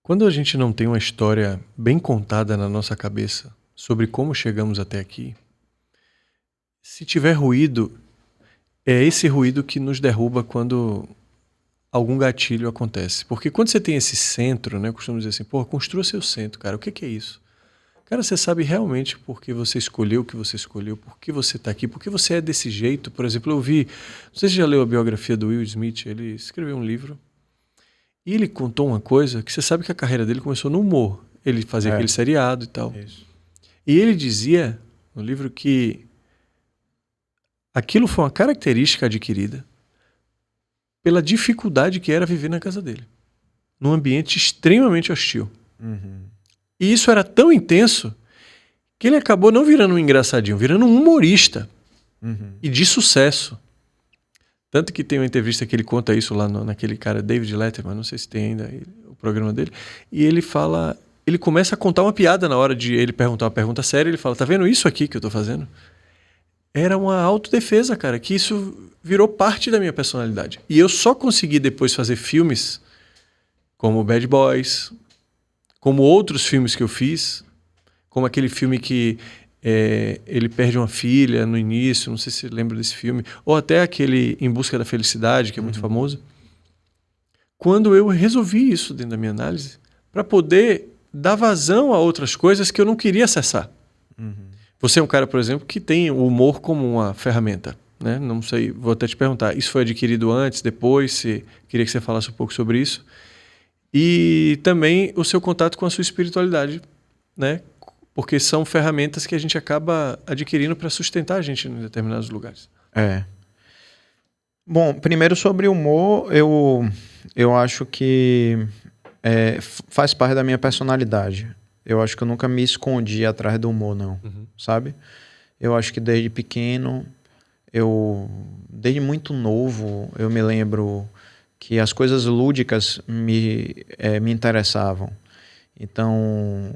quando a gente não tem uma história bem contada na nossa cabeça sobre como chegamos até aqui, se tiver ruído, é esse ruído que nos derruba quando algum gatilho acontece. Porque quando você tem esse centro, né, eu costumo dizer assim, porra, construa seu centro, cara. O que é isso? Cara, você sabe realmente por que você escolheu o que você escolheu, por que você está aqui, por que você é desse jeito. Por exemplo, eu vi, não sei se você já leu a biografia do Will Smith, ele escreveu um livro e ele contou uma coisa que você sabe que a carreira dele começou no humor. Ele fazia aquele seriado e tal. Isso. E ele dizia no livro que aquilo foi uma característica adquirida pela dificuldade que era viver na casa dele, num ambiente extremamente hostil. E isso era tão intenso que ele acabou não virando um engraçadinho, virando um humorista. E de sucesso. Tanto que tem uma entrevista que ele conta isso lá naquele cara, David Letterman, não sei se tem ainda o programa dele, e ele fala, ele começa a contar uma piada na hora de ele perguntar uma pergunta séria, ele fala, tá vendo isso aqui que eu tô fazendo? Era uma autodefesa, cara, que isso virou parte da minha personalidade. E eu só consegui depois fazer filmes como Bad Boys, como outros filmes que eu fiz, como aquele filme que ele perde uma filha no início, não sei se você lembra desse filme, ou até aquele Em Busca da Felicidade, que é muito famoso. Quando eu resolvi isso dentro da minha análise, para poder dar vazão a outras coisas que eu não queria acessar. Você é um cara, por exemplo, que tem o humor como uma ferramenta, né? Não sei, vou até te perguntar, isso foi adquirido antes, depois? Queria que você falasse um pouco sobre isso. E também o seu contato com a sua espiritualidade, né? Porque são ferramentas que a gente acaba adquirindo para sustentar a gente em determinados lugares. Bom, primeiro sobre humor, eu acho que faz parte da minha personalidade. Eu acho que eu nunca me escondi atrás do humor, não. Sabe? Eu acho que desde pequeno, desde muito novo, eu me lembro que as coisas lúdicas me interessavam. Então,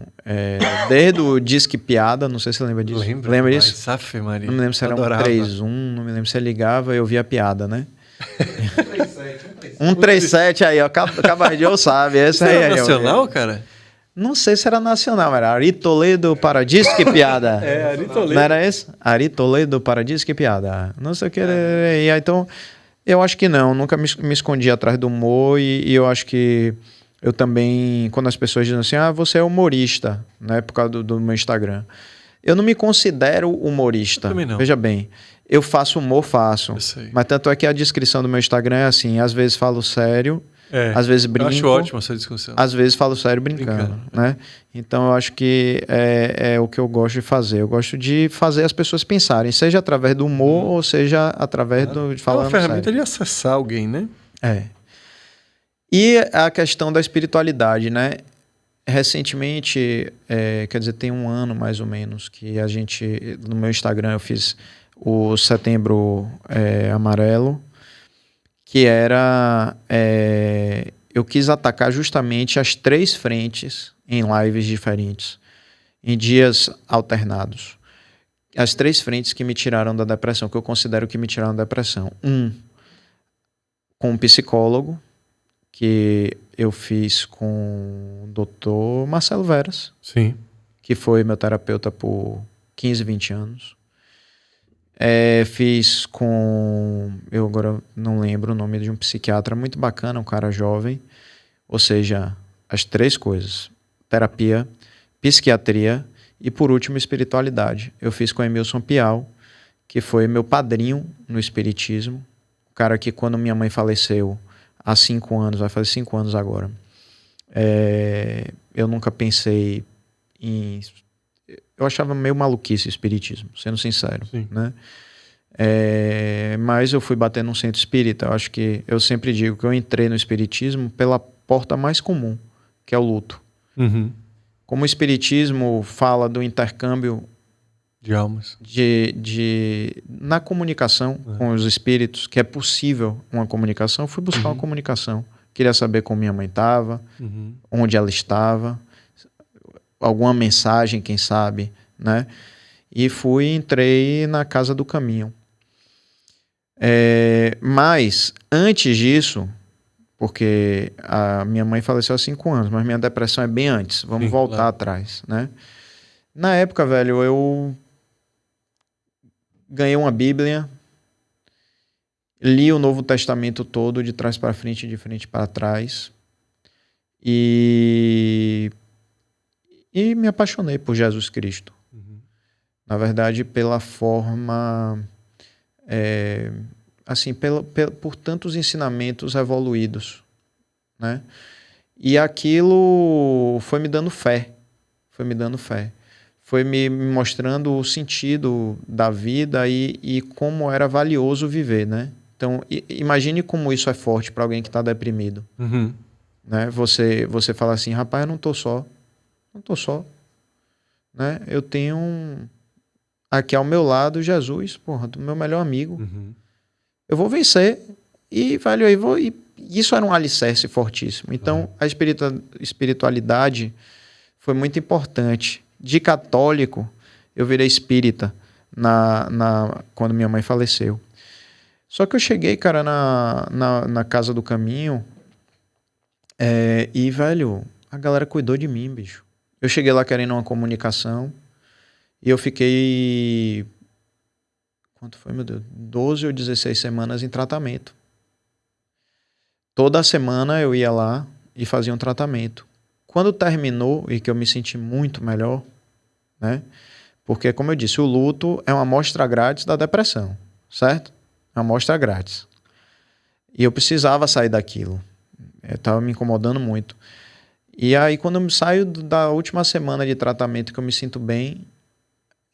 desde o Disque Piada, não sei se você lembra disso. Lembra disso? Safe, Maria. Não me lembro se era 131, não me lembro se ligava e eu via a piada, né? 137 aí, ó. Cabardioso sabe. Esse aí, era nacional, cara? Não sei se era nacional, era Ari Toledo para Disque Piada. Ari Toledo. Não era esse? Ari Toledo para Disque Piada. Não sei o que. E aí, então, eu acho que não. Nunca me escondi atrás do humor e eu acho que eu também, quando as pessoas dizem assim, você é humorista, né, por causa do meu Instagram. Eu não me considero humorista. Eu também não. Veja bem, eu faço humor, faço. Mas tanto é que a descrição do meu Instagram é assim, às vezes falo sério, às vezes brinco. Eu acho ótimo essa discussão. Às vezes falo sério brincando, né? Então eu acho que é o que eu gosto de fazer. Eu gosto de fazer as pessoas pensarem, seja através do humor ou seja através de falar sério. É uma ferramenta de acessar alguém, né? E a questão da espiritualidade, né? Recentemente, quer dizer, tem um ano mais ou menos, que a gente, no meu Instagram, eu fiz o Setembro Amarelo, que era... eu quis atacar justamente as 3 frentes em lives diferentes, em dias alternados. As 3 frentes que me tiraram da depressão, que eu considero que me tiraram da depressão. Com um psicólogo, que eu fiz com o Dr. Marcelo Veras. Sim. Que foi meu terapeuta por 15, 20 anos. Fiz com... Eu agora não lembro o nome de um psiquiatra muito bacana, um cara jovem. Ou seja, as 3 coisas. Terapia, psiquiatria e, por último, espiritualidade. Eu fiz com Emilson Pial, que foi meu padrinho no espiritismo. O cara que, quando minha mãe faleceu... há 5 anos, vai fazer 5 anos agora. Eu nunca pensei em... Eu achava meio maluquice o espiritismo, sendo sincero. Né? Mas eu fui bater num centro espírita. Eu acho que eu sempre digo que eu entrei no espiritismo pela porta mais comum, que é o luto. Como o espiritismo fala do intercâmbio de almas, na comunicação com os espíritos, que é possível uma comunicação, eu fui buscar uma comunicação. Queria saber como minha mãe estava, onde ela estava, alguma mensagem, quem sabe, né? E entrei na Casa do Caminho. Mas, antes disso, porque a minha mãe faleceu há 5 anos, mas minha depressão é bem antes. Vamos voltar atrás, né? Na época, velho, eu ganhei uma Bíblia, li o Novo Testamento todo, de trás para frente, de frente para trás, e me apaixonei por Jesus Cristo. Na verdade, pela forma, assim, por tantos ensinamentos evoluídos, né? E aquilo foi me dando fé, foi me mostrando o sentido da vida e como era valioso viver, né? Então, imagine como isso é forte para alguém que está deprimido. Né? Você fala assim, rapaz, eu não estou só. Não tô só, né? Eu tenho aqui ao meu lado Jesus, porra, do meu melhor amigo. Uhum. Eu vou vencer e, velho, eu vou... E isso era um alicerce fortíssimo. Então, a espiritualidade foi muito importante. De católico, eu virei espírita quando minha mãe faleceu. Só que eu cheguei, cara, na Casa do Caminho e, velho, a galera cuidou de mim, bicho. Eu cheguei lá querendo uma comunicação e eu fiquei... Quanto foi, meu Deus? 12 ou 16 semanas em tratamento. Toda semana eu ia lá e fazia um tratamento. Quando terminou e que eu me senti muito melhor, né? Porque, como eu disse, o luto é uma amostra grátis da depressão, certo? É uma amostra grátis. E eu precisava sair daquilo. Estava me incomodando muito. E aí, quando eu saio da última semana de tratamento que eu me sinto bem,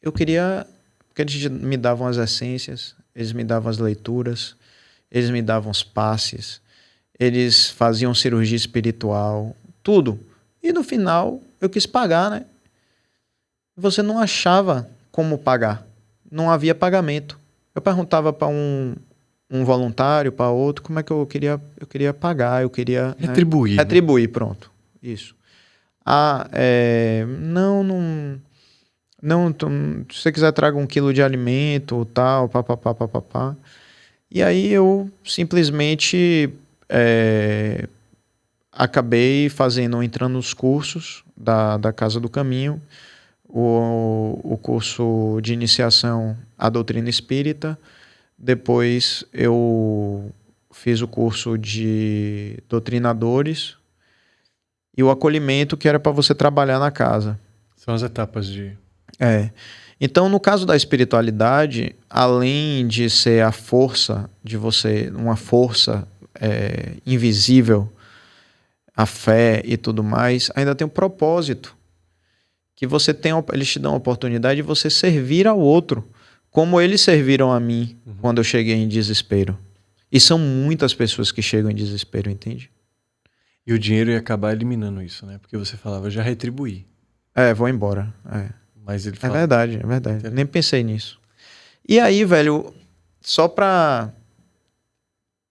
eu queria... Porque eles me davam as essências, eles me davam as leituras, eles me davam os passes, eles faziam cirurgia espiritual, tudo. E no final, eu quis pagar, né? Você não achava como pagar. Não havia pagamento. Eu perguntava para um voluntário, para outro, como é que eu queria pagar, eu queria... Retribuir. Né? Retribuir, pronto. Isso. Não, se você quiser traga 1 quilo de alimento, tal, papapá. E aí eu simplesmente acabei entrando nos cursos da Casa do Caminho, o curso de iniciação à doutrina espírita. Depois eu fiz o curso de doutrinadores e o acolhimento, que era para você trabalhar na casa. São as etapas de... Então, no caso da espiritualidade, além de ser a força de você, uma força invisível, a fé e tudo mais, ainda tem um propósito. Que você tem, eles te dão a oportunidade de você servir ao outro, como eles serviram a mim quando eu cheguei em desespero. E são muitas pessoas que chegam em desespero, entende? E o dinheiro ia acabar eliminando isso, né? Porque você falava, já retribuí. Vou embora. Mas ele fala... É verdade. Nem pensei nisso. E aí, velho, só pra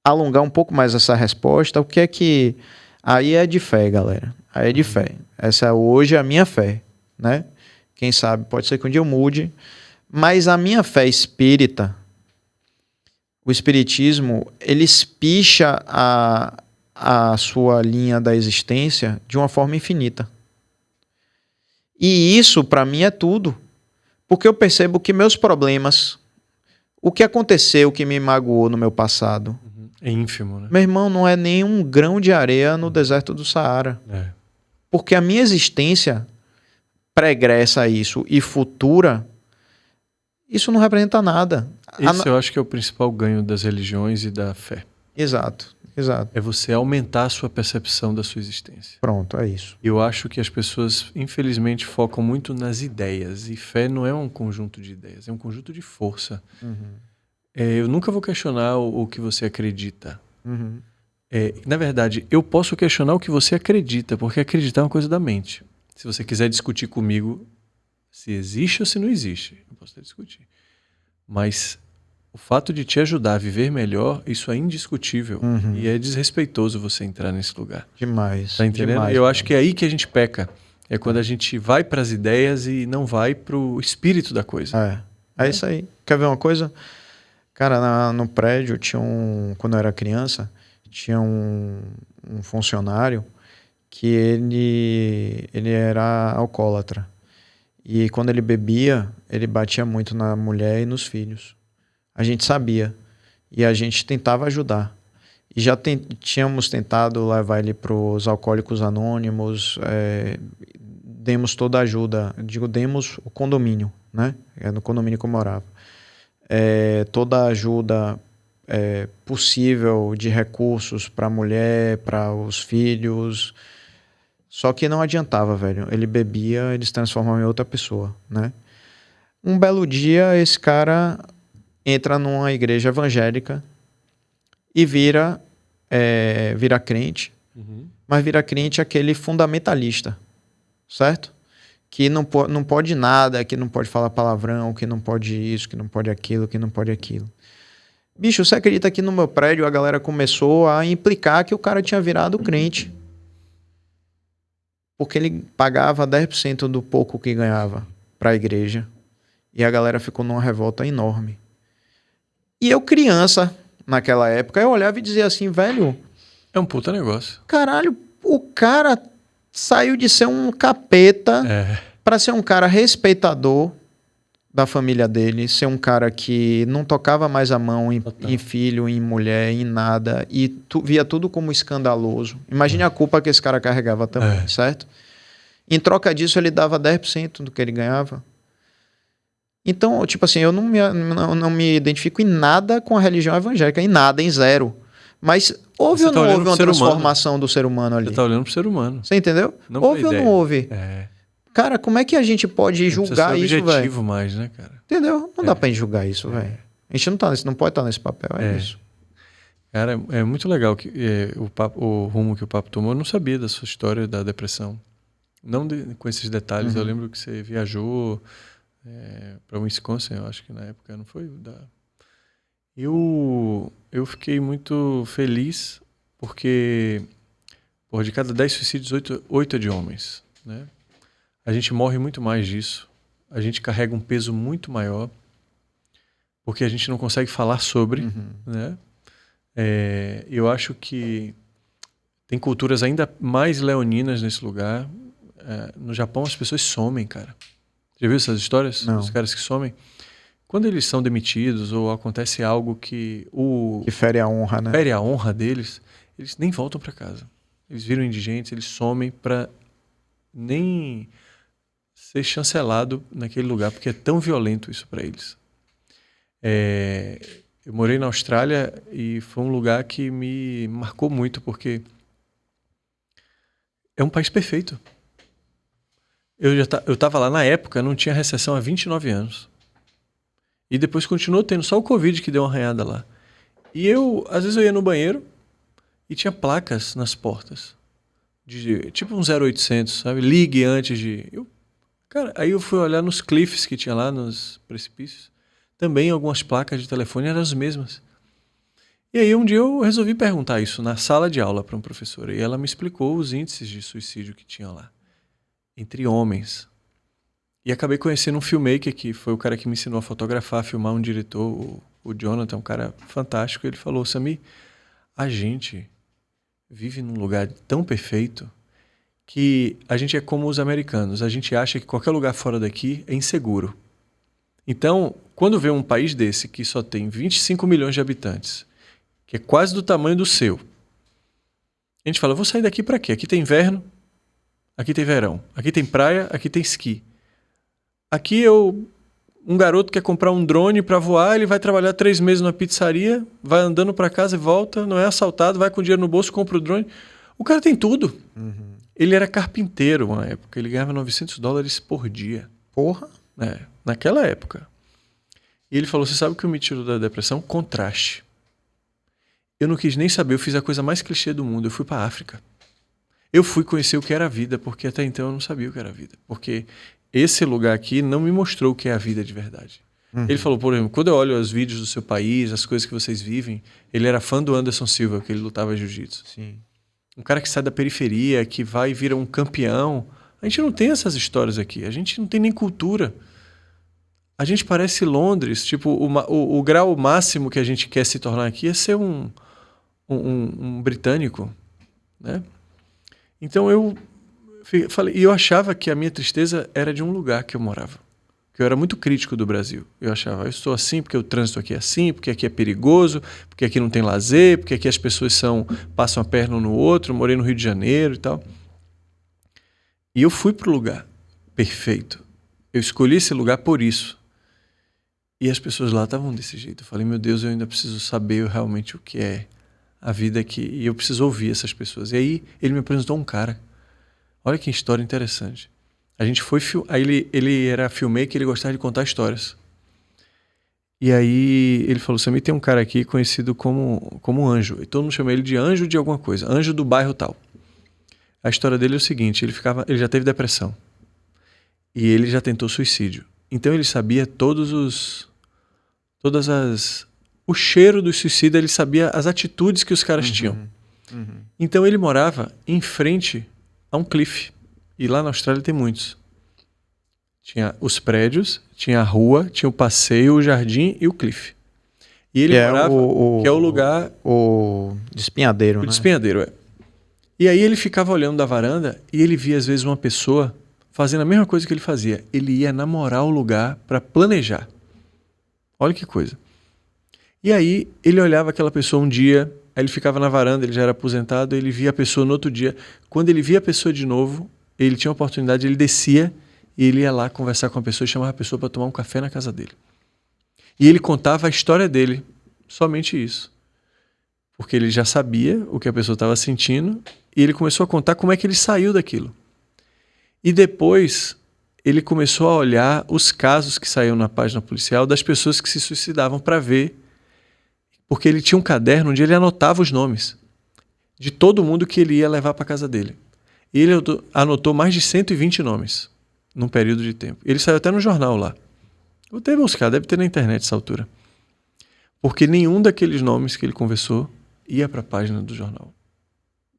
alongar um pouco mais essa resposta, o que é que... Aí é de fé, galera. Aí é de fé. Essa hoje é a minha fé, né? Quem sabe, pode ser que um dia eu mude. Mas a minha fé espírita, o espiritismo, ele espicha a sua linha da existência de uma forma infinita. E isso, para mim, é tudo. Porque eu percebo que meus problemas, o que aconteceu que me magoou no meu passado... É ínfimo, né? Meu irmão, não é nem um grão de areia no deserto do Saara. Porque a minha existência pregressa a isso e futura, isso não representa nada. Esse eu acho que é o principal ganho das religiões e da fé. Exato. É você aumentar a sua percepção da sua existência. Pronto, é isso. Eu acho que as pessoas, infelizmente, focam muito nas ideias. E fé não é um conjunto de ideias, é um conjunto de força. Eu nunca vou questionar o que você acredita. Na verdade, eu posso questionar o que você acredita, porque acreditar é uma coisa da mente. Se você quiser discutir comigo se existe ou se não existe, eu posso até discutir. Mas o fato de te ajudar a viver melhor, isso é indiscutível. E é desrespeitoso você entrar nesse lugar. Demais. Tá entendendo? Demais, eu acho que é aí que a gente peca. É quando a gente vai para as ideias e não vai para o espírito da coisa. É isso aí. Quer ver uma coisa? Cara, no prédio tinha quando eu era criança, tinha um funcionário que ele era alcoólatra. E quando ele bebia, ele batia muito na mulher e nos filhos. A gente sabia. E a gente tentava ajudar. E já tínhamos tentado levar ele para os Alcoólicos Anônimos, demos toda a ajuda. Demos o condomínio, né? É no condomínio que eu morava. Toda a ajuda possível de recursos para a mulher, para os filhos. Só que não adiantava, velho. Ele bebia, ele se transformava em outra pessoa, né? Um belo dia, esse cara entra numa igreja evangélica e vira crente, mas vira crente aquele fundamentalista, certo? que não pode nada, que não pode falar palavrão, que não pode isso, que não pode aquilo, que não pode aquilo. Bicho, você acredita que no meu prédio a galera começou a implicar que o cara tinha virado crente? Porque ele pagava 10% do pouco que ganhava para a igreja. E a galera ficou numa revolta enorme. E eu, criança, naquela época, eu olhava e dizia assim, velho... É um puta negócio. Caralho, o cara saiu de ser um capeta para ser um cara respeitador da família dele, ser um cara que não tocava mais a mão em filho, em mulher, em nada, e via tudo como escandaloso. Imagine a culpa que esse cara carregava também, certo? Em troca disso, ele dava 10% do que ele ganhava. Então, tipo assim, eu não me identifico em nada com a religião evangélica, em nada, em zero. Mas houve ou não houve uma transformação do ser humano ali? Você tá olhando pro ser humano. Você entendeu? Houve ou não houve? Cara, como é que a gente pode julgar isso, velho? Objetivo mais, né, cara? Entendeu? Não dá pra gente julgar isso, velho. A gente não pode estar nesse papel, é isso. Cara, é muito legal que o rumo que o papo tomou. Eu não sabia da sua história da depressão. Não com esses detalhes. Eu lembro que você viajou para Wisconsin, eu acho que na época, não foi? Eu fiquei muito feliz porque de cada 10 suicídios, 8 é de homens, né? A gente morre muito mais disso. A gente carrega um peso muito maior porque a gente não consegue falar sobre, né? Eu acho que tem culturas ainda mais leoninas nesse lugar. No Japão as pessoas somem, cara. Já viu essas histórias? Não. Os caras que somem. Quando eles são demitidos ou acontece algo que fere a honra, né? Fere a honra deles, eles nem voltam para casa. Eles viram indigentes, eles somem para nem ser chancelado naquele lugar, porque é tão violento isso para eles. Eu morei na Austrália e foi um lugar que me marcou muito, porque é um país perfeito. Eu estava lá na época, não tinha recessão há 29 anos. E depois continuou tendo, só o Covid que deu uma arranhada lá. E às vezes eu ia no banheiro e tinha placas nas portas. Tipo um 0800, sabe? Ligue antes de... Cara, aí eu fui olhar nos cliffs que tinha lá, nos precipícios. Também algumas placas de telefone eram as mesmas. E aí um dia eu resolvi perguntar isso na sala de aula para uma professora. E ela me explicou os índices de suicídio que tinha lá. Entre homens. E acabei conhecendo um filmmaker que foi o cara que me ensinou a fotografar, a filmar, um diretor, o Jonathan, um cara fantástico. Ele falou, Samir, a gente vive num lugar tão perfeito que a gente é como os americanos. A gente acha que qualquer lugar fora daqui é inseguro. Então, quando vê um país desse que só tem 25 milhões de habitantes, que é quase do tamanho do seu, a gente fala, vou sair daqui para quê? Aqui tem inverno, aqui tem verão, aqui tem praia, aqui tem esqui. Aqui um garoto quer comprar um drone para voar, ele vai trabalhar 3 meses numa pizzaria, vai andando para casa e volta, não é assaltado, vai com dinheiro no bolso, compra o drone. O cara tem tudo. Ele era carpinteiro na época, ele ganhava $900 por dia. Porra! Naquela época. E ele falou, você sabe o que me tirou da depressão? Contraste. Eu não quis nem saber, eu fiz a coisa mais clichê do mundo, eu fui para a África. Eu fui conhecer o que era a vida, porque até então eu não sabia o que era a vida. Porque esse lugar aqui não me mostrou o que é a vida de verdade. Ele falou, por exemplo, quando eu olho os vídeos do seu país, as coisas que vocês vivem, ele era fã do Anderson Silva, que ele lutava jiu-jitsu. Sim. Um cara que sai da periferia, que vai e vira um campeão. A gente não tem essas histórias aqui. A gente não tem nem cultura. A gente parece Londres. Tipo, o grau máximo que a gente quer se tornar aqui é ser um britânico, né? Então eu falei, e eu achava que a minha tristeza era de um lugar que eu morava. Que eu era muito crítico do Brasil. Eu achava, eu estou assim porque o trânsito aqui é assim, porque aqui é perigoso, porque aqui não tem lazer, porque aqui as pessoas passam a perna um no outro. Eu morei no Rio de Janeiro e tal. E eu fui para o lugar perfeito. Eu escolhi esse lugar por isso. E as pessoas lá estavam desse jeito. Eu falei, meu Deus, eu ainda preciso saber realmente o que é a vida aqui. E eu preciso ouvir essas pessoas. E aí ele me apresentou um cara. Olha que história interessante. A gente foi... Aí ele era filmmaker, ele gostava de contar histórias. E aí ele falou, Samir, tem um cara aqui conhecido como Anjo. E todo mundo chama ele de Anjo de alguma coisa. Anjo do bairro tal. A história dele é o seguinte, ele já teve depressão. E ele já tentou suicídio. Então ele sabia o cheiro do suicídio, ele sabia as atitudes que os caras tinham. Então ele morava em frente a um cliff. E lá na Austrália tem muitos. Tinha os prédios, tinha a rua, tinha o passeio, o jardim e o cliff. E ele morava, que é o lugar... O despenhadeiro, O né? despenhadeiro, é. E aí ele ficava olhando da varanda e ele via às vezes uma pessoa fazendo a mesma coisa que ele fazia. Ele ia namorar o lugar para planejar. Olha que coisa. E aí ele olhava aquela pessoa um dia, aí ele ficava na varanda, ele já era aposentado, ele via a pessoa no outro dia. Quando ele via a pessoa de novo, ele tinha uma oportunidade, ele descia e ele ia lá conversar com a pessoa e chamava a pessoa para tomar um café na casa dele. E ele contava a história dele, somente isso. Porque ele já sabia o que a pessoa estava sentindo e ele começou a contar como é que ele saiu daquilo. E depois ele começou a olhar os casos que saíam na página policial das pessoas que se suicidavam para ver, porque ele tinha um caderno onde ele anotava os nomes de todo mundo que ele ia levar para casa dele. E ele anotou mais de 120 nomes num período de tempo. Ele saiu até no jornal lá. Vou até buscar, deve ter na internet essa altura. Porque nenhum daqueles nomes que ele conversou ia para a página do jornal,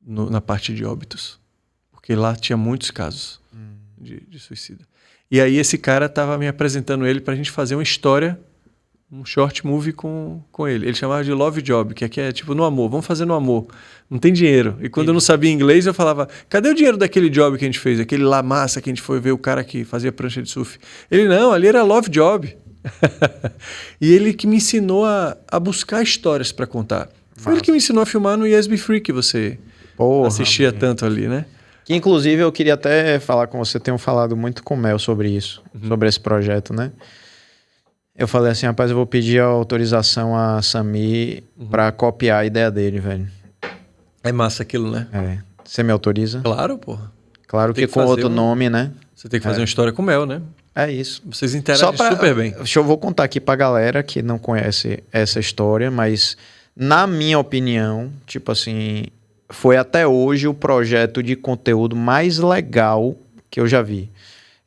na parte de óbitos. Porque lá tinha muitos casos de suicida. E aí esse cara estava me apresentando ele para a gente fazer uma história, um short movie com ele. Ele chamava de Love Job, que aqui é tipo no amor. Vamos fazer no amor. Não tem dinheiro. E quando eu não sabia inglês, eu falava, cadê o dinheiro daquele job que a gente fez? Aquele lá massa que a gente foi ver o cara que fazia prancha de surf. Ele, não, ali era Love Job. E ele que me ensinou a buscar histórias para contar. Foi ele que me ensinou a filmar no Yes Be Free, que você assistia tanto ali, né? Que inclusive eu queria até falar com você, tenho falado muito com o Mel sobre isso, sobre esse projeto, né? Eu falei assim, rapaz, eu vou pedir a autorização a Samir pra copiar a ideia dele, velho. É massa aquilo, né? É. Você me autoriza? Claro, porra. Claro que com outro nome, né? Você tem que fazer uma história com o Mel, né? É isso. Vocês interagem super bem. Eu vou contar aqui pra galera que não conhece essa história, mas na minha opinião, tipo assim, foi até hoje o projeto de conteúdo mais legal que eu já vi.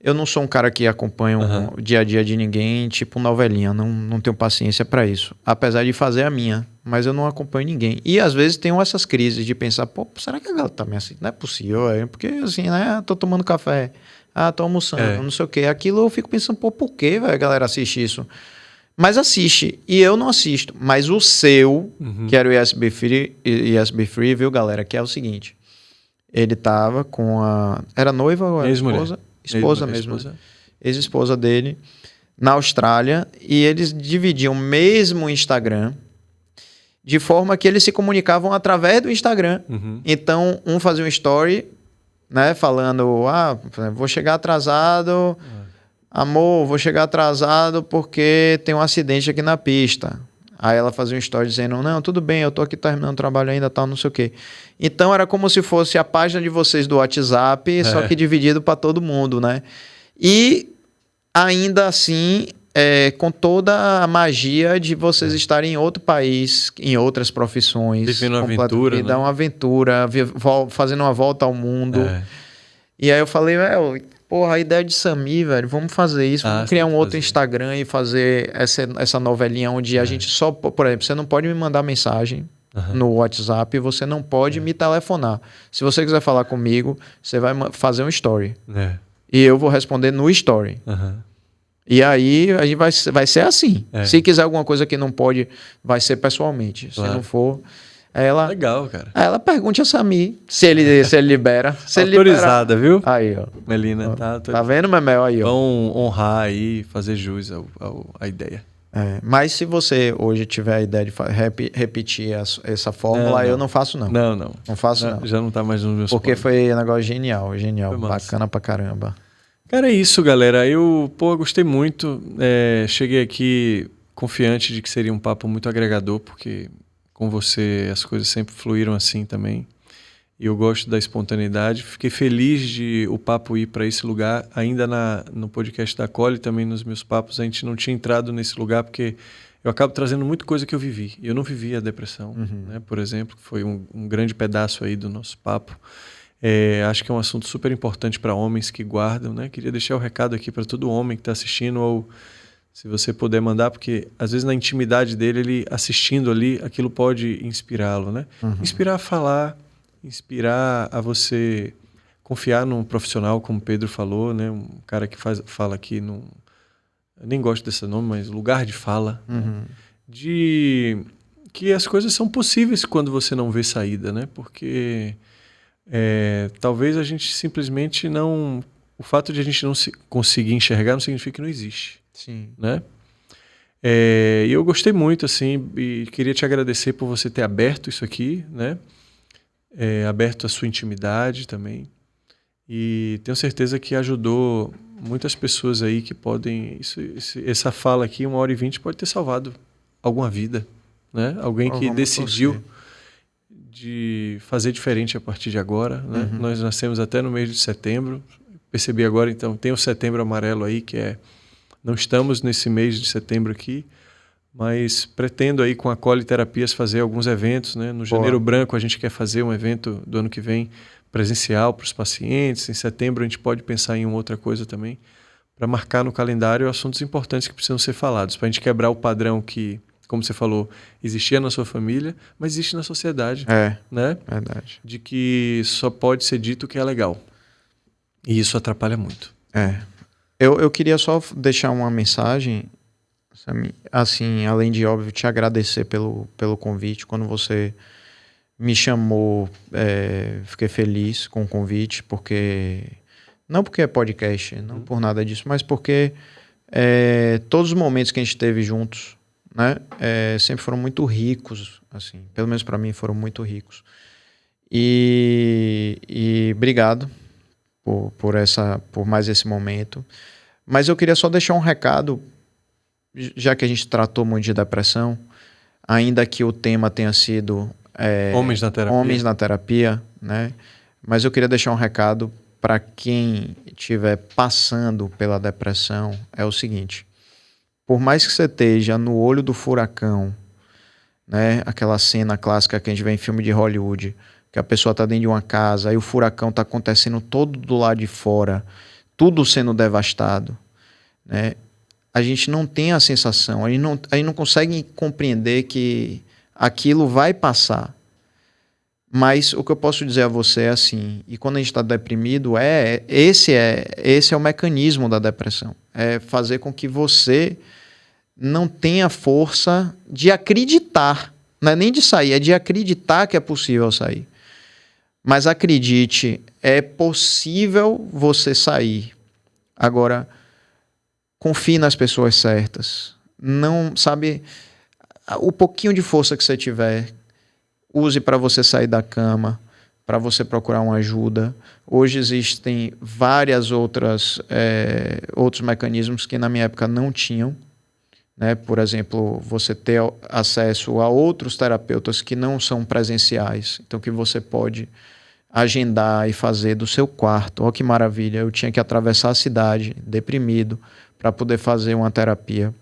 Eu não sou um cara que acompanha o dia a dia de ninguém, tipo novelinha, não tenho paciência pra isso. Apesar de fazer a minha, mas eu não acompanho ninguém. E às vezes tenho essas crises de pensar, pô, será que a galera tá meio assim? Não é possível, porque assim, né, tô tomando café, tô almoçando, não sei o quê. Aquilo eu fico pensando, pô, por que a galera assiste isso? Mas assiste, e eu não assisto. Mas o seu, que era o ESB Free, viu, galera, que é o seguinte, ele tava com a... Era noiva ou era esposa? Esposa mesmo. Ex-esposa dele, na Austrália, e eles dividiam o mesmo Instagram, de forma que eles se comunicavam através do Instagram. Então, um fazia um story, né, falando, vou chegar atrasado, amor, vou chegar atrasado porque tem um acidente aqui na pista. Aí ela fazia um story dizendo, não, tudo bem, eu tô aqui terminando o trabalho ainda, tal, não sei o quê. Então era como se fosse a página de vocês do WhatsApp, só que dividido para todo mundo, né? E ainda assim, com toda a magia de vocês estarem em outro país, em outras profissões. Vivendo uma aventura, né? Uma aventura, fazendo uma volta ao mundo. E aí eu falei, porra, a ideia de Samir, velho, vamos fazer isso, vamos criar um outro Instagram e fazer essa novelinha onde a gente só, por exemplo, você não pode me mandar mensagem no WhatsApp, você não pode me telefonar. Se você quiser falar comigo, você vai fazer um story. E eu vou responder no story. E aí a gente vai ser assim. Se quiser alguma coisa que não pode, vai ser pessoalmente. Claro. Se não for... Legal, cara. Ela pergunte a Samir se ele libera. Se Autorizada, ele viu? Aí, ó. Melina, tá vendo, Memel? Aí, ó. Vão honrar aí, fazer jus à ideia. Mas se você hoje tiver a ideia de repetir essa fórmula, eu não faço, não. Não faço, não. Já não tá mais nos meus Porque planos. foi um negócio genial. Bacana pra caramba. Cara, é isso, galera. Eu gostei muito. Cheguei aqui confiante de que seria um papo muito agregador, porque com você as coisas sempre fluíram assim também. E eu gosto da espontaneidade. Fiquei feliz de o papo ir para esse lugar. Ainda no podcast da Cole, também nos meus papos, a gente não tinha entrado nesse lugar, porque eu acabo trazendo muita coisa que eu vivi. Eu não vivi a depressão, né, por exemplo, que foi um grande pedaço aí do nosso papo. Acho que é um assunto super importante para homens que guardam, né? Queria deixar o recado aqui para todo homem que está assistindo, ou se você puder mandar, porque às vezes na intimidade dele, ele assistindo ali, aquilo pode inspirá-lo, né? Inspirar a falar, inspirar a você confiar num profissional, como Pedro falou, né? Um cara que fala aqui num... Eu nem gosto desse nome, mas lugar de fala. Né? De que as coisas são possíveis quando você não vê saída, né? Porque talvez a gente simplesmente não... O fato de a gente não conseguir enxergar não significa que não existe. Sim. Né? E eu gostei muito, assim, e queria te agradecer por você ter aberto isso aqui, né? Aberto a sua intimidade também. E tenho certeza que ajudou muitas pessoas aí que podem... essa fala aqui, 1h20, pode ter salvado alguma vida, né? Alguém que decidiu de fazer diferente a partir de agora, né? Nós nascemos até no mês de setembro. Percebi agora, então, tem o Setembro Amarelo aí, que não estamos nesse mês de setembro aqui, mas pretendo aí com a Colhe Terapias fazer alguns eventos, né? No Janeiro Branco a gente quer fazer um evento do ano que vem presencial para os pacientes. Em setembro a gente pode pensar em outra coisa também, para marcar no calendário assuntos importantes que precisam ser falados, para a gente quebrar o padrão que, como você falou, existia na sua família, mas existe na sociedade. Né? Verdade. De que só pode ser dito o que é legal. E isso atrapalha muito. Eu queria só deixar uma mensagem, assim, além de, óbvio, te agradecer pelo convite. Quando você me chamou, fiquei feliz com o convite, não porque é podcast, não por nada disso, mas porque todos os momentos que a gente teve juntos, né, sempre foram muito ricos, assim, pelo menos para mim foram muito ricos. E obrigado por mais esse momento. Mas eu queria só deixar um recado, já que a gente tratou muito de depressão, ainda que o tema tenha sido Homens na Terapia, né? Mas eu queria deixar um recado para quem estiver passando pela depressão, é o seguinte: por mais que você esteja no olho do furacão, né? Aquela cena clássica que a gente vê em filme de Hollywood, que a pessoa está dentro de uma casa, aí o furacão está acontecendo todo do lado de fora, tudo sendo devastado, né? A gente não tem a sensação, a gente não consegue compreender que aquilo vai passar. Mas o que eu posso dizer a você é assim, e quando a gente está deprimido, esse é o mecanismo da depressão. É fazer com que você não tenha força de acreditar, não é nem de sair, é de acreditar que é possível sair. Mas acredite, é possível você sair. Agora, confie nas pessoas certas. Não, sabe, o pouquinho de força que você tiver, use para você sair da cama, para você procurar uma ajuda. Hoje existem várias outros mecanismos que na minha época não tinham, né? Por exemplo, você ter acesso a outros terapeutas que não são presenciais, então que você pode agendar e fazer do seu quarto. Olha que maravilha, eu tinha que atravessar a cidade, deprimido, para poder fazer uma terapia.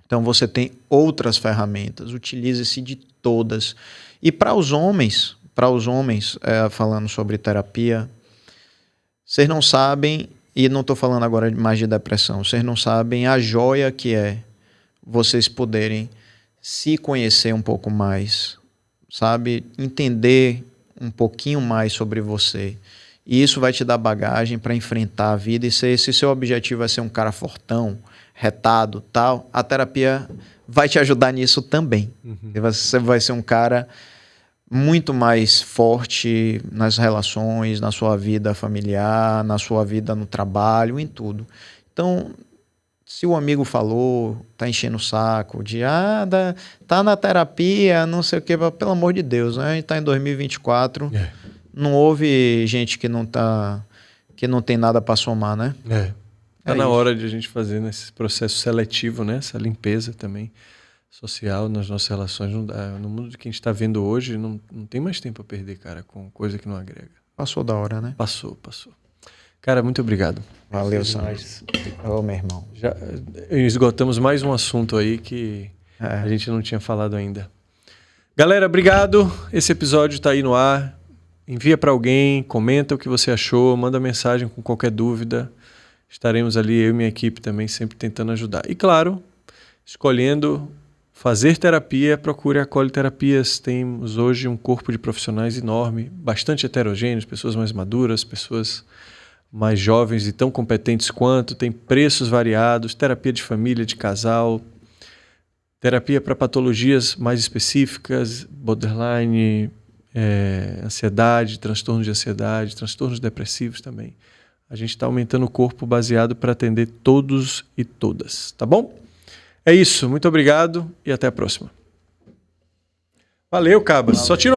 Então você tem outras ferramentas, utilize-se de todas. E para os homens, falando sobre terapia, vocês não sabem, e não estou falando agora mais de depressão, vocês não sabem a joia que é vocês poderem se conhecer um pouco mais, sabe? Entender um pouquinho mais sobre você. E isso vai te dar bagagem para enfrentar a vida. E se seu objetivo é ser um cara fortão, retado, tal, a terapia vai te ajudar nisso também. Você vai ser um cara muito mais forte nas relações, na sua vida familiar, na sua vida no trabalho, em tudo. Então, se o amigo falou, tá enchendo o saco de tá na terapia, não sei o que, pelo amor de Deus, né? A gente tá em 2024, não houve gente que não tem nada para somar, né? Tá na hora de a gente fazer esse processo seletivo, né? Essa limpeza também social nas nossas relações. No mundo que a gente está vendo hoje, não tem mais tempo a perder, cara, com coisa que não agrega. Passou da hora, né? Passou. Cara, muito obrigado. Valeu, Santos. Ô, meu irmão. Já esgotamos mais um assunto aí que a gente não tinha falado ainda. Galera, obrigado. Esse episódio está aí no ar. envia para alguém, comenta o que você achou, manda mensagem com qualquer dúvida. Estaremos ali, eu e minha equipe também, sempre tentando ajudar. E claro, escolhendo fazer terapia, procure a Colli Terapias. Temos hoje um corpo de profissionais enorme, bastante heterogêneos, pessoas mais maduras, pessoas mais jovens e tão competentes quanto, tem preços variados, terapia de família, de casal, terapia para patologias mais específicas, borderline, ansiedade, transtornos de ansiedade, transtornos depressivos também. A gente está aumentando o corpo baseado para atender todos e todas, tá bom? É isso, muito obrigado e até a próxima. Valeu, Cabas. Só tira